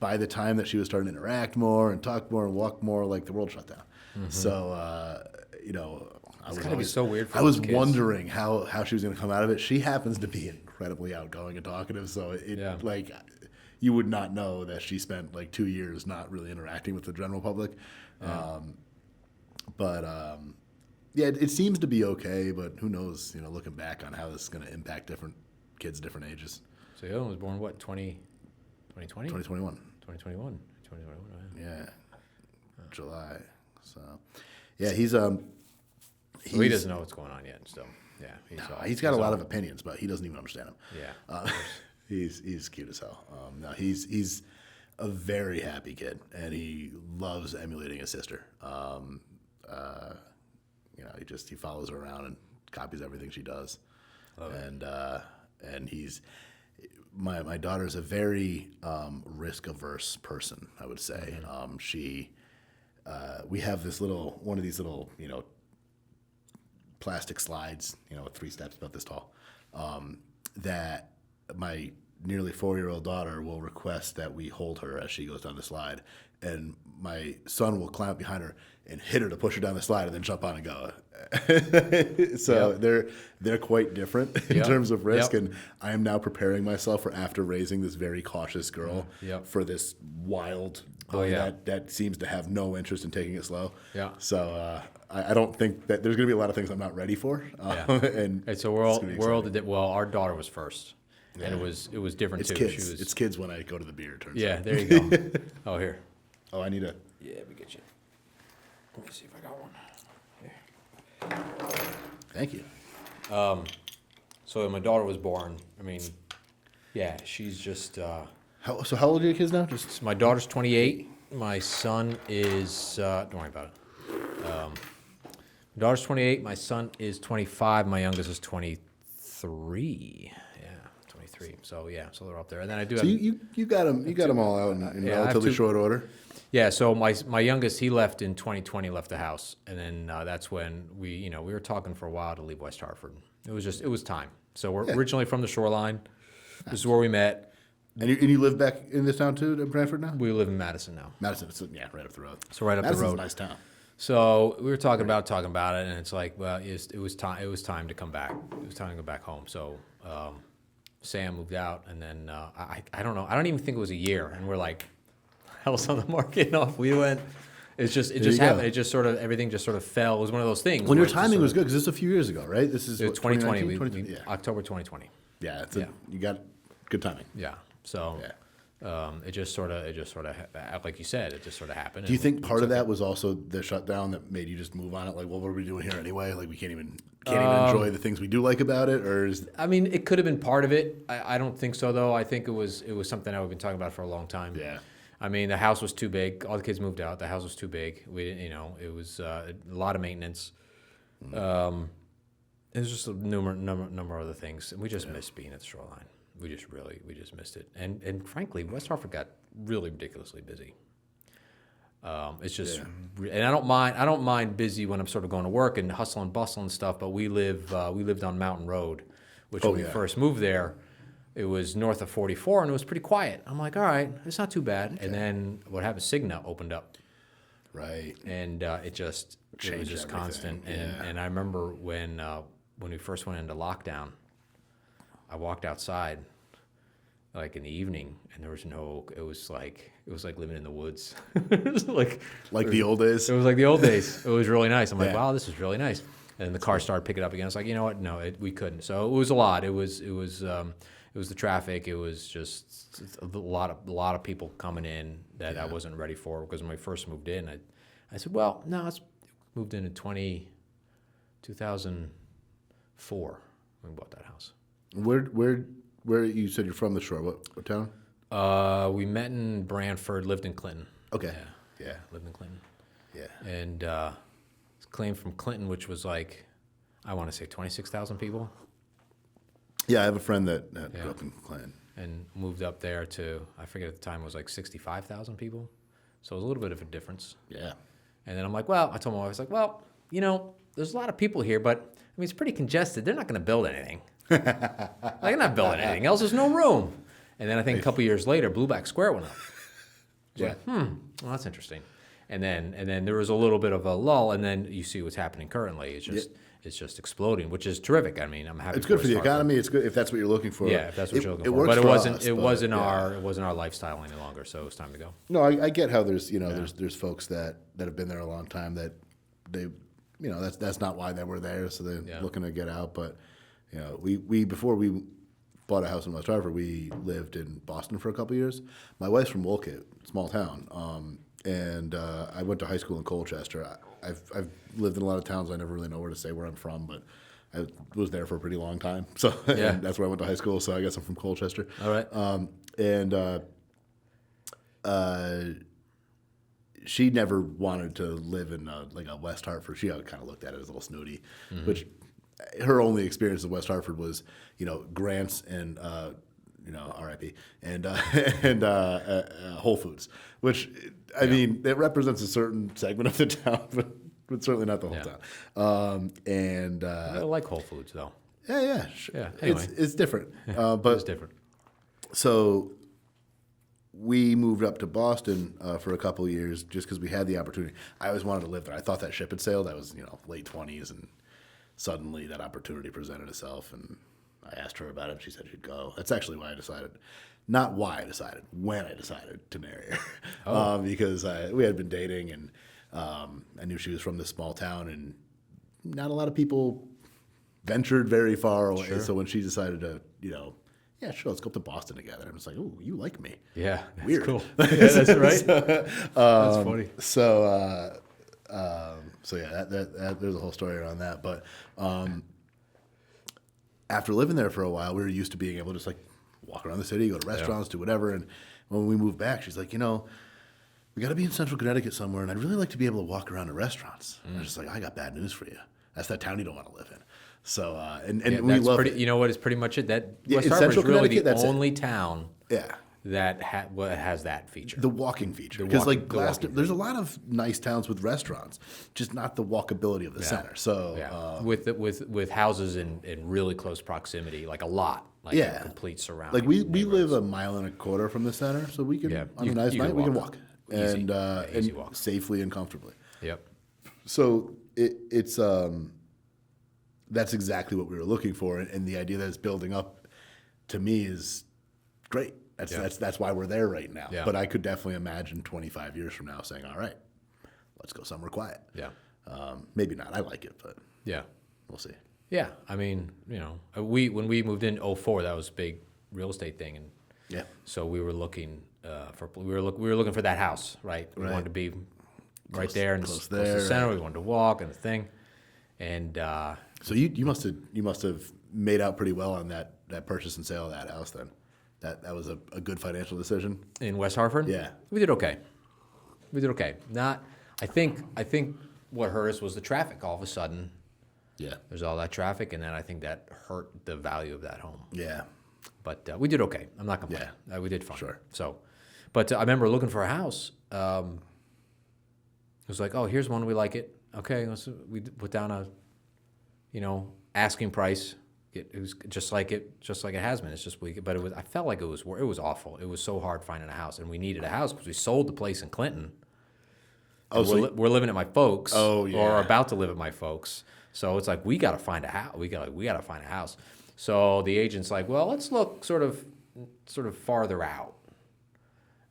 by the time that she was starting to interact more and talk more and walk more, like the world shut down. Mm-hmm. So it's gotta be so weird for I was kids. wondering how she was going to come out of it. She happens to be incredibly outgoing and talkative, so like you would not know that she spent like 2 years not really interacting with the general public. Yeah. It seems to be okay, but who knows, looking back on how this is going to impact different kids, different ages. So the other one was born, what, 2020? 2021. 2021. Yeah. July. So, yeah, he doesn't know what's going on yet, still. Yeah. He's got a lot of opinions, but he doesn't even understand them. Yeah. He's cute as hell. He's a very happy kid, and he loves emulating his sister. He follows her around and copies everything she does. And he's my daughter's a very risk averse person, I would say. Mm-hmm. We have one of these little plastic slides, 3 steps about this tall, that my nearly 4-year-old daughter will request that we hold her as she goes down the slide, and my son will climb up behind her and hit her to push her down the slide and then jump on and go. So they're quite different in terms of risk, and I am now preparing myself for, after raising this very cautious girl, for this wild boy that seems to have no interest in taking it slow. Yeah. So I don't think that there's going to be a lot of things I'm not ready for. And so our daughter was first. Yeah. And it was different it's too. Kids. It's kids when I go to the beer. Turns out. There you go. Oh, here. Oh, I need a. Yeah, we get you. Let me see if I got one. Here. Thank you. So when my daughter was born, she's just. How old are your kids now? So my daughter's 28. My son is. Don't worry about it. My daughter's 28. My son is 25. My youngest is 23. So they're up there, and then I do. So you got them. You got them all out in relatively short order. Yeah. So my youngest, he left in 2020, left the house, and then that's when we were talking for a while to leave West Hartford. It was time. So we're originally from the Shoreline. This is where we met. And you live back in this town too, in Brantford now? We live in Madison now. Madison, so, yeah, right up the road. So right up Madison's the road. a nice town. So we were talking about it, and it's like, well, it was time. It was time to come back. It was time to go back home. So Sam moved out, and then I don't know. I don't even think it was a year, and we're like, hell's on the market. Off we went. It just happened. It just sort of everything just sort of fell. It was one of those things. When your timing was good, because this is a few years ago, right? This is 2020. Yeah. October 2020. Yeah, you got good timing. Yeah. So. Yeah. It just sort of, like you said, it just sort of happened. Do you think part of that was also the shutdown that made you just move on it? Like, well, what are we doing here anyway? Like, we can't even enjoy the things we do like about it, or is? I mean, it could have been part of it. I don't think so, though. I think it was something that we've been talking about for a long time. Yeah. I mean, the house was too big. All the kids moved out. The house was too big. We didn't, it was a lot of maintenance. It was just a number of other things. And we just missed being at the Shoreline. We just missed it. And frankly, West Hartford got really ridiculously busy. It's just, and I don't mind busy when I'm sort of going to work and hustle and bustle and stuff. But we lived on Mountain Road, which when we first moved there, it was north of 44, and it was pretty quiet. I'm like, all right, it's not too bad. Okay. And then what happened? Cigna opened up, right? And it was just everything. Constant. And I remember when we first went into lockdown, I walked outside, like in the evening, and there was it was like living in the woods. It was like the old days. It was like the old days. It was really nice. I'm like, wow, this is really nice. And the car started picking up again. I was like, you know what? No, we couldn't. So it was a lot. It was the traffic. It was just a lot of people coming in that I wasn't ready for, because when we first moved in, I said, well, no, let's moved in 2004 when we bought that house. Where you said you're from the shore? What town? We met in Brantford, lived in Clinton. Okay. Yeah. Lived in Clinton. Yeah. And claimed from Clinton, which was like, I want to say 26,000 people. Yeah, I have a friend that grew up in Clinton. And moved up there to, I forget at the time, it was like 65,000 people. So it was a little bit of a difference. Yeah. And then I'm like, well, I told my wife, I was like, well, there's a lot of people here, but I mean, it's pretty congested. They're not going to build anything. They're not building anything else. There's no room. And then I think a couple years later, Blueback Square went up. Yeah. Well, that's interesting. And then there was a little bit of a lull, and then you see what's happening currently. It's just exploding, which is terrific. I mean, I'm happy. It's good for the economy. It's good if that's what you're looking for. Yeah, if that's what you're looking for. Works but it for wasn't. us, it wasn't our lifestyle any longer. So it was time to go. No, I get how there's there's folks that have been there a long time that they that's not why they were there. So they're looking to get out. But we before we bought a house in West Hartford, we lived in Boston for a couple of years. My wife's from Wolcott, small town, and I went to high school in Colchester. I've lived in a lot of towns. I never really know where to say where I'm from, but I was there for a pretty long time. So and that's where I went to high school. So I guess I'm from Colchester. All right. She never wanted to live in a West Hartford. She kind of looked at it as a little snooty, which her only experience of West Hartford was, Grants and, RIP, and Whole Foods, which, I mean, it represents a certain segment of the town, but certainly not the whole town. I like Whole Foods, though. Yeah. Yeah, anyway. It's different. But it's different. So we moved up to Boston for a couple of years just because we had the opportunity. I always wanted to live there. I thought that ship had sailed. I was, late 20s, and suddenly that opportunity presented itself, and I asked her about it, and she said she'd go. That's actually why I decided. Not why I decided, when I decided to marry her. Because we had been dating, and I knew she was from this small town, and not a lot of people ventured very far away. Sure. So when she decided to, yeah, sure, let's go up to Boston together. I was like, oh, you like me. Yeah, that's weird. Cool. Yeah, that's right. That's funny. So yeah, that there's a whole story around that. But after living there for a while, we were used to being able to just walk around the city, go to restaurants, do whatever. And when we moved back, she's like, we got to be in Central Connecticut somewhere, and I'd really like to be able to walk around to restaurants. I was just like, I got bad news for you. That's that town you don't want to live in. So we love it. You know what? It's pretty much it. That West in Hartford is Central really Connecticut, the that's only town. Yeah. that has that feature. The walking feature, because like the walking there's a lot of nice towns with restaurants, just not the walkability of the center. So with houses in really close proximity, like a lot, like a complete surround. like we live 1.25 miles from the center, so we can on a nice night we can walk Easy. and Walk. safely and comfortably. Yep. So it's that's exactly what we were looking for, and the idea that it's building up to me is great. That's why we're there right now. Yeah. But I could definitely imagine 25 years from now saying, all right, let's go somewhere quiet. Yeah. Maybe not. I like it, but Yeah. we'll see. Yeah. I mean, when we moved in 2004, that was a big real estate thing, and Yeah. so we were looking we were looking for that house, right? We wanted to be right there and close close to the there, center. We wanted to walk and the thing, and So you must have made out pretty well on that purchase and sale of that house then. That was a good financial decision. in West Hartford, Yeah. we did okay. Not, I think what hurt us was the traffic. All of a sudden, Yeah. there's all that traffic, and then I think that hurt the value of that home. Yeah. But we did okay. I'm not complaining. We did fine. Sure. So, but I remember looking for a house. It was like, oh, here's one, we like it. Okay, we put down a, asking price. It was just like it has been. It's just but I felt like it was awful. It was so hard finding a house, and we needed a house because we sold the place in Clinton. Oh, so We're living at my folks. Oh, yeah. Or about to live at my folks. So it's like we got to find a house. We got to find a house. So the agent's like, well, let's look sort of farther out.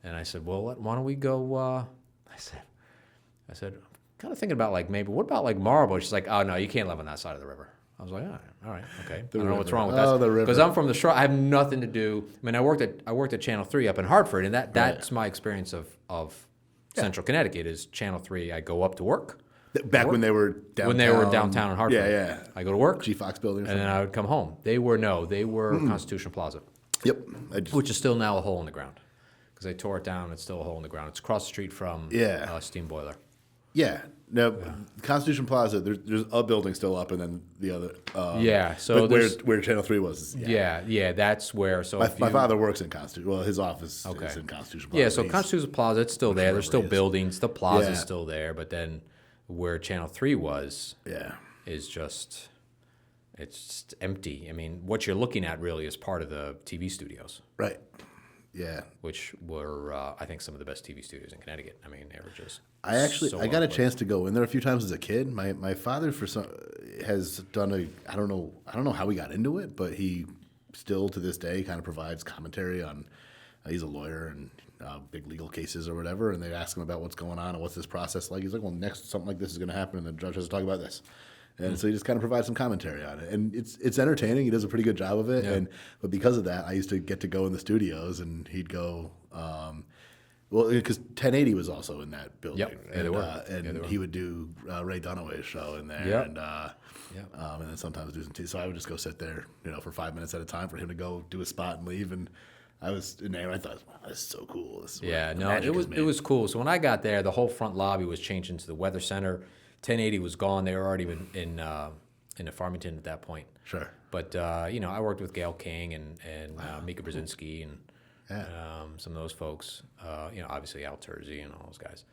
And I said, well, why don't we go? I said, I'm kind of thinking about like maybe what about like Marlboro? She's like, oh no, you can't live on that side of the river. I was like, all right, okay. I don't know what's wrong with that. Oh, the river. Because I'm from the shore. I have nothing to do. I mean, I worked at Channel 3 up in Hartford, and that's my experience of Central Connecticut is Channel 3. I go up to work. Back when they were downtown. When they were downtown in Hartford. Yeah. I go to work. G Fox building or And something. then I would come home. They were Constitution Plaza, Yep. which is still now a hole in the ground. Because they tore it down, it's still a hole in the ground. It's across the street from Steam Boiler. Yeah. No, Constitution Plaza, there's a building still up and then the other. So but where Channel 3 was. Yeah, that's where. So My father works in Constitution. Well, his office is in Constitution Plaza. Yeah, so Constitution Plaza, it's still there. There's still buildings. The plaza's Yeah. still there. But then where Channel 3 was Yeah. is just, it's just empty. I mean, what you're looking at really is part of the TV studios. Right. Yeah. Which were, I think, some of the best TV studios in Connecticut. I mean, they were just. I got a chance to go in there a few times as a kid. My father has done I don't know how he got into it, but he still to this day kind of provides commentary on. He's a lawyer and big legal cases or whatever, and they ask him about what's going on and what's this process like. He's like, well, next something like this is going to happen, and the judge has to talk about this. And so he just kind of provides some commentary on it, and it's entertaining. He does a pretty good job of it, but because of that, I used to get to go in the studios, and he'd go. Well, because 1080 was also in that building. Yep. Yeah, they were. And he would do Ray Dunaway's show in there, Yep. And then sometimes do some tea. So I would just go sit there, for 5 minutes at a time for him to go do a spot and leave. And I was in there, and I thought, wow, this is so cool. This is it was cool. So when I got there, the whole front lobby was changed into the Weather Center. 1080 was gone. They were already in Farmington at that point. Sure. But I worked with Gail King and Mika Brzezinski and some of those folks. Obviously Al Terzi and all those guys.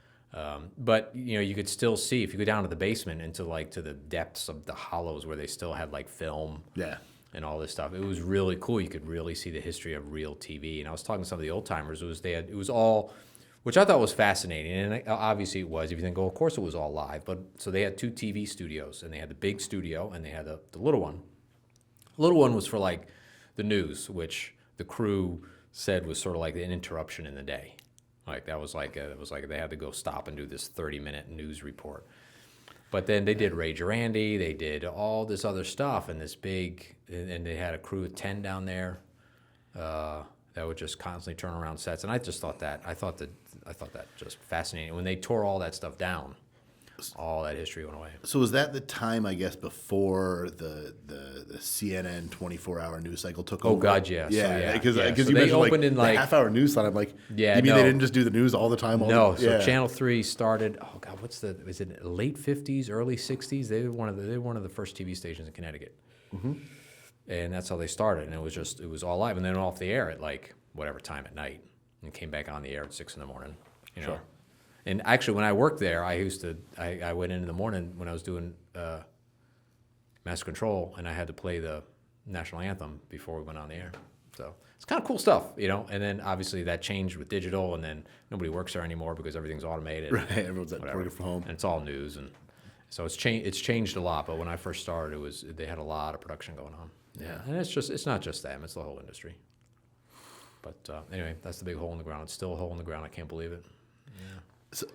But you could still see if you go down to the basement into to the depths of the hollows where they still had film. Yeah. And all this stuff. It was really cool. You could really see the history of real TV. And I was talking to some of the old timers. It was all, which I thought was fascinating. And obviously it was. If you think, of course it was all live. But so they had two TV studios, and they had the big studio, and they had the little one. The little one was for the news, which the crew said was sort of like an interruption in the day. It was like they had to go stop and do this 30-minute news report. But then they did Ray Durandi, they did all this other stuff, and they had a crew of 10 down there that would just constantly turn around sets. And I thought that just fascinating. When they tore all that stuff down, all that history went away. So was that the time, I guess, before the CNN 24-hour news cycle took over? Oh God, yeah. Yeah, because so you they mentioned opened in the half-hour news slot. I'm like, yeah, you mean they didn't just do the news all the time? So Channel 3 started. Oh God, is it late 50s, early 60s? They were one of the first TV stations in Connecticut, and that's how they started. And it was all live, and then off the air at whatever time at night. and came back on the air at 6 in the morning. You know, Sure. and actually when I worked there, I went in the morning when I was doing Master Control, and I had to play the national anthem before we went on the air. So it's kind of cool stuff, you know. And then obviously that changed with digital, and then nobody works there anymore because everything's automated. Right, everyone's whatever. working from home. And it's all news, and so it's changed a lot. But when I first started, they had a lot of production going on. Yeah. And it's not just them; it's the whole industry. But anyway, that's the big hole in the ground. It's still a hole in the ground. I can't believe it. So,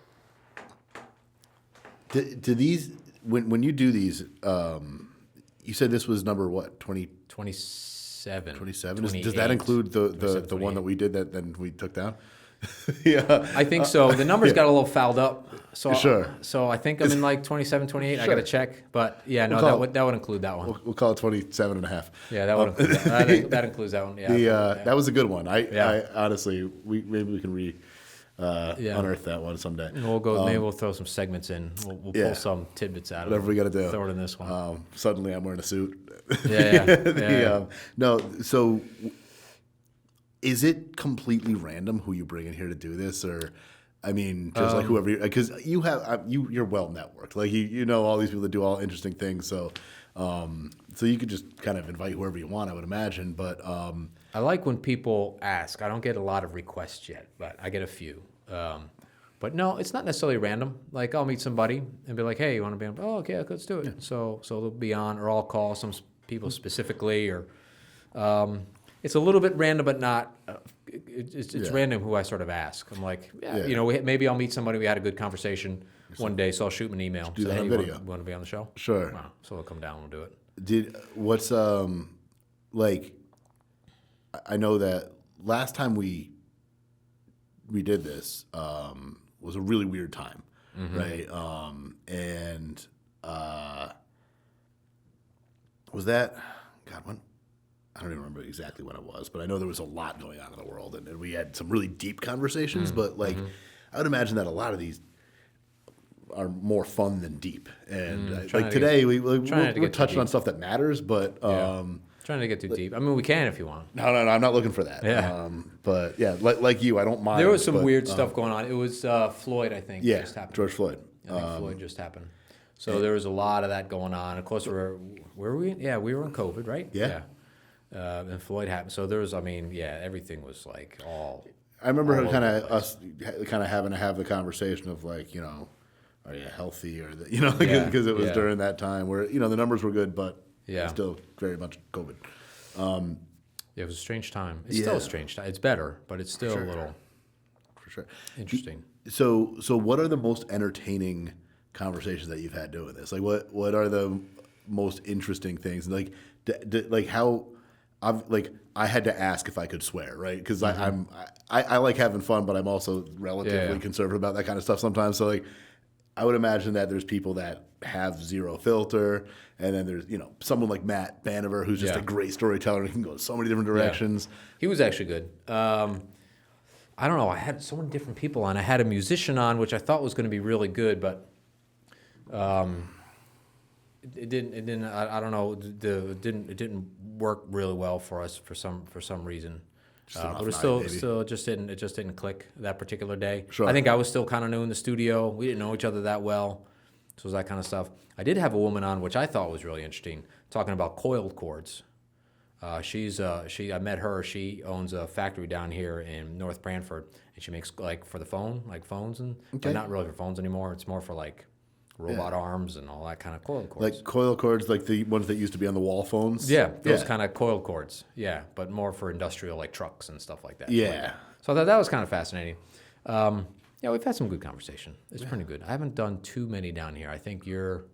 do these when you do these? You said this was number what 27. 27. Does that include the one that we did that then we took down? Yeah, I think so. The numbers got a little fouled up. So Sure. So I think I'm in like 27, 28. Sure. I got to check, but yeah, no, that would include that one. We'll call it 27 and a half. Yeah, that would include that. That includes that one. Yeah. That was a good one. Yeah. I honestly, maybe we can unearth that one someday. And we'll go. Maybe we'll throw some segments in. We'll Yeah. pull some tidbits out of Whatever it. we got to do. Throw it in this one. Suddenly, I'm wearing a suit. Yeah. No, so is it completely random who you bring in here to do this, or I mean, just like whoever? Because you have you're well networked. Like you know all these people that do all interesting things. So so you could just kind of invite whoever you want, I would imagine. But I like when people ask. I don't get a lot of requests yet, but I get a few. But no, it's not necessarily random. Like I'll meet somebody and be like, "Hey, you want to be on?" Oh, okay, let's do it. Yeah. So they'll be on, or I'll call some people specifically, or it's a little bit random, but not. It's random who I sort of ask. I'm like, you know, maybe I'll meet somebody. We had a good conversation one day, so I'll shoot them an email. Do say, that hey, on you video. want to be on the show? Sure. Wow. So they'll come down and we'll do it. What's like? I know that last time we did this was a really weird time, right? And was that God? When I don't even remember exactly when it was, but I know there was a lot going on in the world, and we had some really deep conversations. But like, I would imagine that a lot of these are more fun than deep. And like today, we're touching on stuff that matters, but. Trying to get too deep. I mean, we can if you want. No, I'm not looking for that. Yeah. But yeah, like you, I don't mind. There was some weird stuff going on. It was Floyd, I think. Yeah, just happened. George Floyd. I think Floyd just happened. So there was a lot of that going on. Of course, where were we? Yeah, we were in COVID, right? Yeah. And Floyd happened. So there was, I mean, yeah, everything was like all. I remember all kind over of the place. us kind of having to have the conversation of like, you know, are you healthy or you know, because it was during that time where you know the numbers were good, but still very much COVID. It was a strange time. It's still a strange time. It's better, but it's still a little For sure. interesting. So what are the most entertaining conversations that you've had doing this? Like, what are the most interesting things? Like, like how, I had to ask if I could swear, right? Because I like having fun, but I'm also relatively conservative about that kind of stuff sometimes. So like, I would imagine that there's people that have zero filter, and then there's someone like Matt Banever who's just a great storyteller and can go in so many different directions. Yeah. He was actually good. I don't know. I had so many different people on. I had a musician on, which I thought was going to be really good, but it didn't. I don't know. It didn't work really well for us for some reaon. But it still just didn't click that particular day. Sure. I think I was still kind of new in the studio. We didn't know each other that well. So it was that kind of stuff. I did have a woman on, which I thought was really interesting, talking about coiled cords. I met her. She owns a factory down here in North Branford, and she makes like for the phone, like phones, and but not really for phones anymore. It's more for like robot arms and all that kind of coiled cords. Like coil cords, like the ones that used to be on the wall phones. Yeah, those kind of coiled cords. Yeah, but more for industrial like trucks and stuff like that. Yeah. So I thought that was kind of fascinating. Yeah, we've had some good conversation. It's pretty good. I haven't done too many down here. I think you're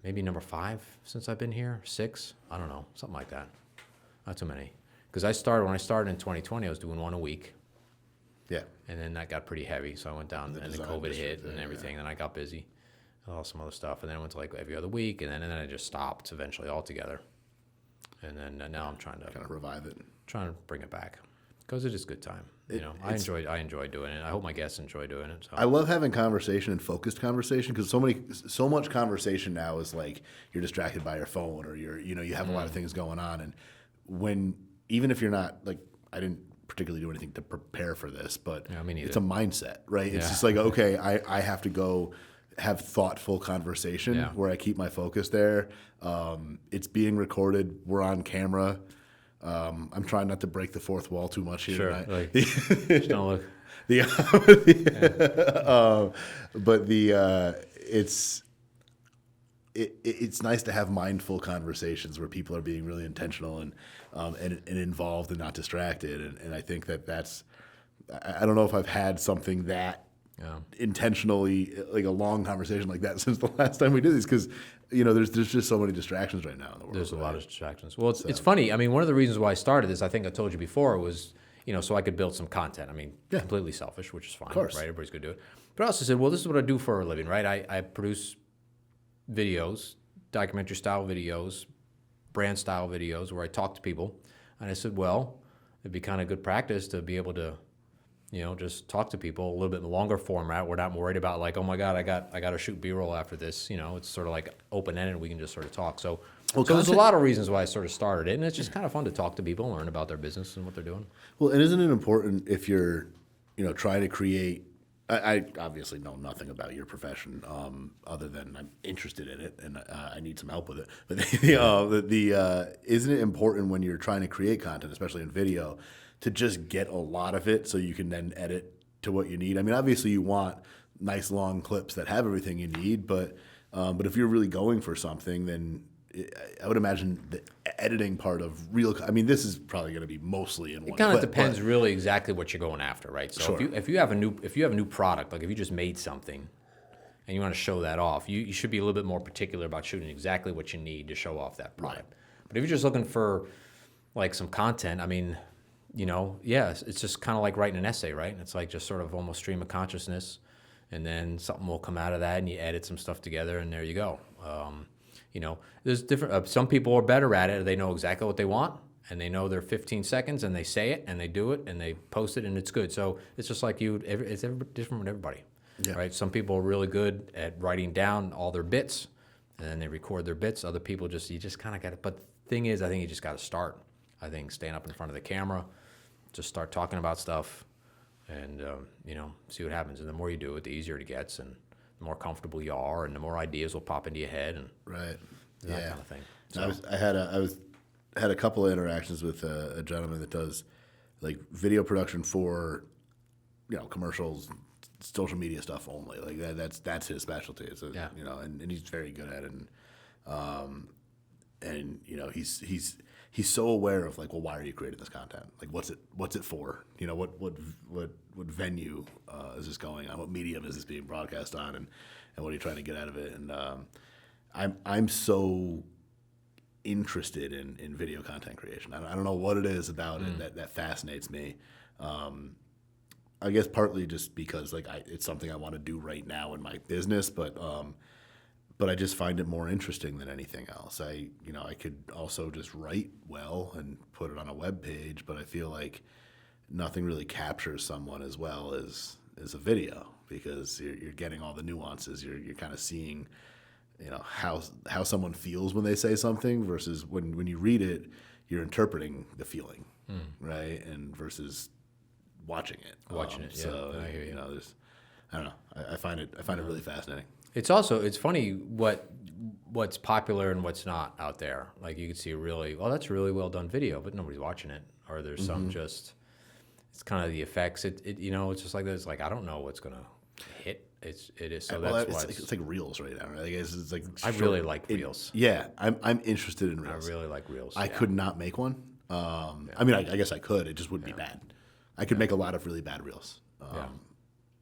maybe number 5 since I've been here. 6, I don't know, something like that. Not too many. Because when I started in 2020, I was doing one a week. Yeah. And then that got pretty heavy, so I went down, and then COVID hit and everything, and I got busy, all some other stuff, and then I went to like every other week, and then I just stopped eventually altogether. And then now I'm trying to kind of revive it, trying to bring it back because it is a good time. I enjoy doing it. I hope my guests enjoy doing it. So. I love having conversation and focused conversation because so much conversation now is like you're distracted by your phone or you have a lot of things going on, and even if you're not like I didn't particularly do anything to prepare for this, but Yeah, me neither. it's a mindset, right? It's Yeah. just like, okay, I have to go have thoughtful conversation Yeah. where I keep my focus there. It's being recorded. We're on camera. I'm trying not to break the fourth wall too much here. Sure. Right? Like, just don't look. But it's nice to have mindful conversations where people are being really intentional and involved and not distracted. And I think that's, I don't know if I've had something that intentionally, like a long conversation like that since the last time we did this, because there's just so many distractions right now in the world. There's a lot of distractions. Well, it's funny. I mean, one of the reasons why I started this, I think I told you before, was so I could build some content. I mean, completely selfish, which is fine, course. right? Everybody's gonna do it. But I also said, well, this is what I do for a living, right? I produce videos, documentary style videos, brand style videos where I talk to people, and I said, well, it'd be kind of good practice to be able to just talk to people a little bit in the longer format. We're not worried about like, oh my God, I got to shoot B-roll after this. It's sort of like open-ended. We can just sort of talk. So there's a lot of reasons why I sort of started it, and it's just kind of fun to talk to people and learn about their business and what they're doing. Well, and isn't it important if you're, trying to create? I obviously know nothing about your profession, other than I'm interested in it and I need some help with it. But isn't it important when you're trying to create content, especially in video, to just get a lot of it so you can then edit to what you need? I mean, obviously you want nice long clips that have everything you need, but if you're really going for something, then I would imagine the editing part of this is probably going to be mostly in one. It kind of clip, depends really exactly what you're going after, right? So Sure. if you have a new product, like if you just made something and you want to show that off, you should be a little bit more particular about shooting exactly what you need to show off that product. Right. But if you're just looking for like some content, I mean, it's just kind of like writing an essay, right? It's like just sort of almost stream of consciousness, and then something will come out of that, and you edit some stuff together, and there you go. There's different. Some people are better at it. They know exactly what they want, and they know their 15 seconds, and they say it, and they do it, and they post it, and it's good. So it's just like it's different with everybody, right? Some people are really good at writing down all their bits, and then they record their bits. Other people you just kind of got it. But the thing is, I think you just got to start. I think staying up in front of the camera, just start talking about stuff, and see what happens. And the more you do it, the easier it gets, and the more comfortable you are, and the more ideas will pop into your head, and right, that kind of thing. So, I had a couple of interactions with a gentleman that does like video production for commercials, social media stuff only. Like that's his specialty. It's and he's very good at it. And he's so aware of like, well, why are you creating this content? Like, what's it for? What venue is this going on? What medium is this being broadcast on? And what are you trying to get out of it? And I'm so interested in video content creation. I don't know what it is about it that fascinates me. I guess partly just because like it's something I want to do right now in my business, but I just find it more interesting than anything else. I could also just write well and put it on a web page, but I feel like nothing really captures someone as well as a video, because you're getting all the nuances. You're kind of seeing, how someone feels when they say something versus when you read it, you're interpreting the feeling, right? And versus watching it. So I hear you. I don't know. I find it really fascinating. It's funny what's popular and what's not out there. Like you can see that's a really well done video, but nobody's watching it. Or there's some it's kind of the effects. It's just like this. Like I don't know what's gonna hit. It is. So that's why it's like reels right now. Right? It's like I really like reels. I'm interested in reels. I really like reels. I could not make one. I mean, I guess I could. It just wouldn't be bad. I could make a lot of really bad reels.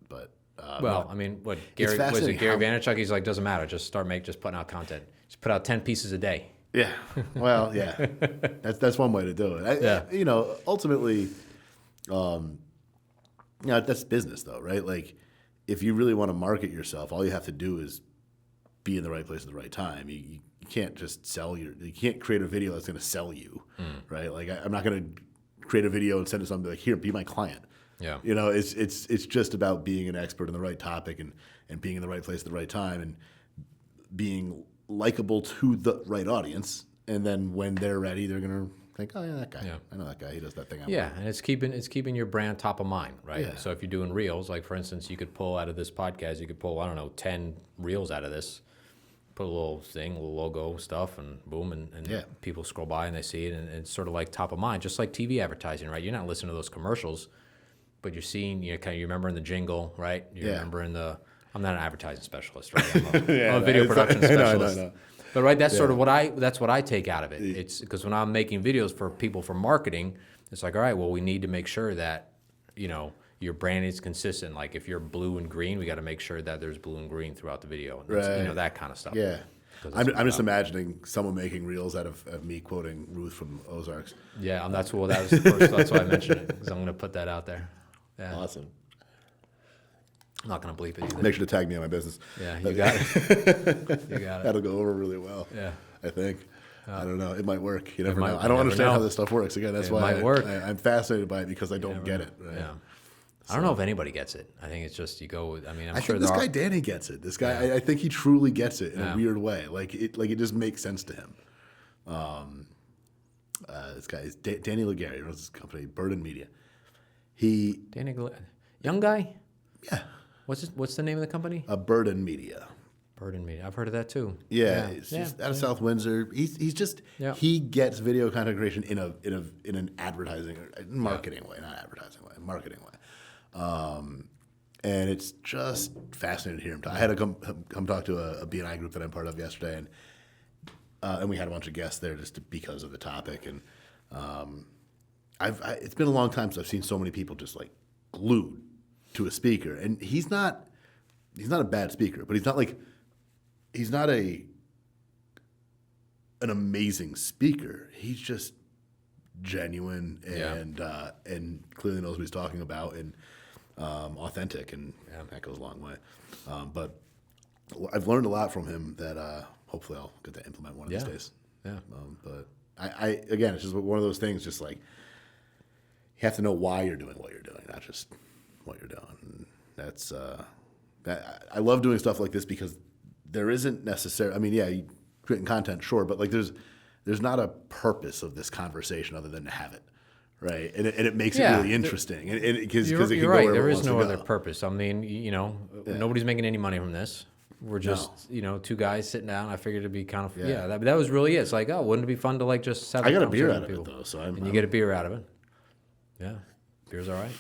But. I mean, Gary Vaynerchuk? He's like, doesn't matter. Just just putting out content. Just put out 10 pieces a day. Yeah. Well, yeah. That's one way to do it. Ultimately, that's business though, right? Like, if you really want to market yourself, all you have to do is be in the right place at the right time. You can't just you can't create a video that's going to sell you, right? Like, I'm not going to create a video and send it to somebody like, here, be my client. Yeah. It's just about being an expert in the right topic and being in the right place at the right time and being likable to the right audience. And then when they're ready, they're going think, oh yeah, that guy. Yeah. I know that guy. He does that thing. Yeah, and it's keeping your brand top of mind, right? Yeah. So if you're doing reels, like for instance, you could pull out of this podcast, you could pull, I don't know, 10 reels out of this, put a little thing, a little logo stuff, and boom, and Yeah. people scroll by and they see it, and it's sort of like top of mind, just like TV advertising, right? You're not listening to those commercials, but you're seeing, you kind of, you remember in the jingle, right? You Yeah. remember in the, I'm not an advertising specialist, right? I'm a video production specialist. I know. But right, that's sort of that's what I take out of it. It's because when I'm making videos for people for marketing, it's like, all right, well, we need to make sure that, your brand is consistent. Like if you're blue and green, we got to make sure that there's blue and green throughout the video. And Right. that kind of stuff. Yeah. I'm just imagining someone making reels out of me quoting Ruth from Ozarks. Yeah, that was the first. That's why I mentioned it, because I'm going to put that out there. Yeah. Awesome. I'm not going to bleep it either. Make sure to tag me on my business. Yeah, you got it. You got it. That'll go over really well. Yeah. I think. I don't know. It might work. You never might- know. I you don't never understand know. how this stuff works. Again, that's It why might work. I'm fascinated by it because I don't get it. Right? Yeah. I don't know if anybody gets it. I think it's just you go. I mean, I'm I sure think this there guy are. Danny gets it. This guy, I think he truly gets it in Yeah. a weird way. Like it just makes sense to him. This guy is Danny Legare. He runs this company, Bergenn Media. Young guy. Yeah, What's the name of the company? Bergenn Media. Bergenn Media. I've heard of that too. Yeah, it's just out of South Windsor. He's just he gets video content creation in an advertising or marketing way, not advertising way, marketing way. And it's just fascinating to hear him talk. I had to come talk to a BNI group that I'm part of yesterday, and we had a bunch of guests there just because of the topic. And it's been a long time since I've seen so many people just like glued to a speaker. And he's not a bad speaker, but he's not an amazing speaker. He's just genuine and clearly knows what he's talking about and authentic, and that goes a long way. But I've learned a lot from him that hopefully I'll get to implement one of these days. Yeah. But I again, it's just one of those things. Just like you have to know why you're doing what you're doing, not just what you're doing. And that's that. I love doing stuff like this because there isn't necessarily. I mean, yeah, you creating content, sure, but like there's not a purpose of this conversation other than to have it, right? And it makes it really interesting, and because it can You're go right. wherever There it is wants no to other go. purpose. I mean, nobody's making any money from this. We're just, two guys sitting down. I figured it'd be kind of, that was really it. It's like, oh, wouldn't it be fun to like just have I got a conversation beer out with of it people? though, so And you get a beer out of it. Yeah, beer's all right.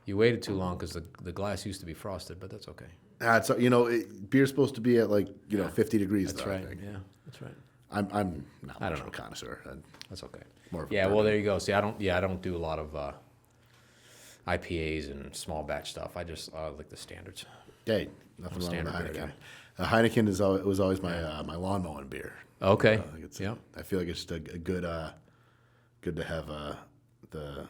You waited too long because the glass used to be frosted, but that's okay. It's beer's supposed to be at 50 degrees. That's though, right. I think. Yeah, that's right. I'm not I don't much of know. a connoisseur. That's okay. More of a Yeah, well, bourbon. there you go. See, I don't do a lot of IPAs and small batch stuff. I just like the standards. Hey, nothing wrong with the standard beer Heineken. guy. Heineken was always my lawn mowing beer. Okay. I think I feel like it's just a good to have the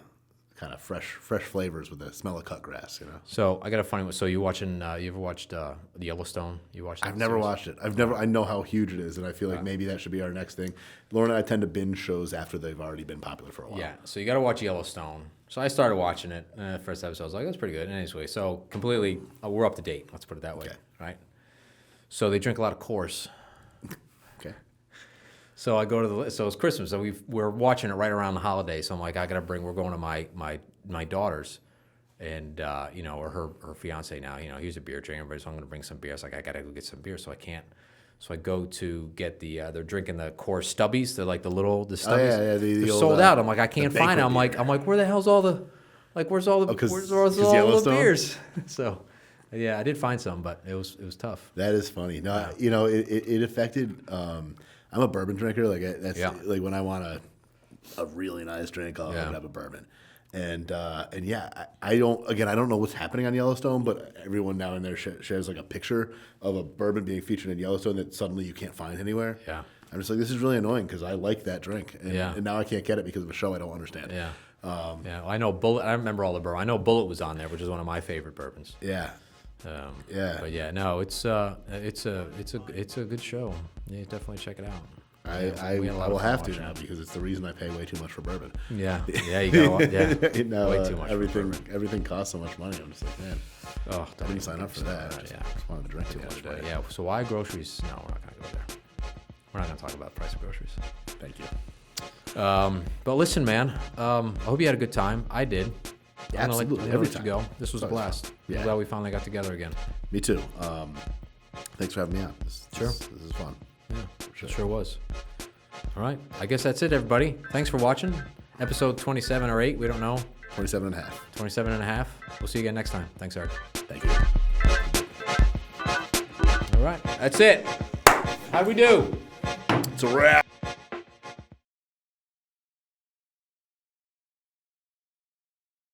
kind of fresh flavors with the smell of cut grass. So I got a funny one. So you ever watched the Yellowstone? You watched? I've never watched it. I know how huge it is, and I feel like maybe that should be our next thing. Lauren and I tend to binge shows after they've already been popular for a while. Yeah. So you got to watch Yellowstone. So I started watching it. And the first episode, I was like, that's pretty good. Anyway, so completely, we're up to date. Let's put it that way. Okay. Right. So they drink a lot of Coors. Okay. So I go to so it's Christmas. So we're watching it right around the holiday. So I'm like, we're going to my daughter's, and or her fiance now. He's a beer drinker, so I'm going to bring some beer. So I gotta go get some beer. So I can't. So I go to get they're drinking the Coors Stubbies. They're like the Stubbies. The They're old, sold out. I'm like, I can't find it. I'm banquet like, where the hell's all the, where's all the, 'cause where's all the Yellowstone? beers? So, yeah, I did find some, but it was tough. That is funny. No, it affected. I'm a bourbon drinker. Like that's like when I want a really nice drink, I'll have a bourbon. And I don't know what's happening on Yellowstone, but everyone now and there shares like a picture of a bourbon being featured in Yellowstone that suddenly you can't find anywhere. Yeah. I'm just like, this is really annoying because I like that drink, and now I can't get it because of a show I don't understand. Yeah. Well, I know Bullet. I remember all the bourbon. I know Bullet was on there, which is one of my favorite bourbons. Yeah. But yeah, no, it's a good show. Yeah, definitely check it out. I We had a lot will of fun have to watching now it. because it's the reason I pay way too much for bourbon. Yeah, you got Way too much. Everything costs so much money. I'm just like, man, Oh, I didn't sign up for that. I just wanted to drink too much. Yeah. So why groceries? No, we're not gonna go there. We're not gonna talk about the price of groceries. Thank you. But listen, man, I hope you had a good time. I did. Yeah, I'm gonna absolutely. let Every you time. go. This was a Always blast. fun. Yeah. I'm glad we finally got together again. Me too. Thanks for having me on. Sure. This is fun. Yeah, sure was. All right. I guess that's it, everybody. Thanks for watching. Episode 27 or 8, we don't know. 27 and a half. 27 and a half. We'll see you again next time. Thanks, Eric. Thank you. All right. That's it. How'd we do? It's a wrap.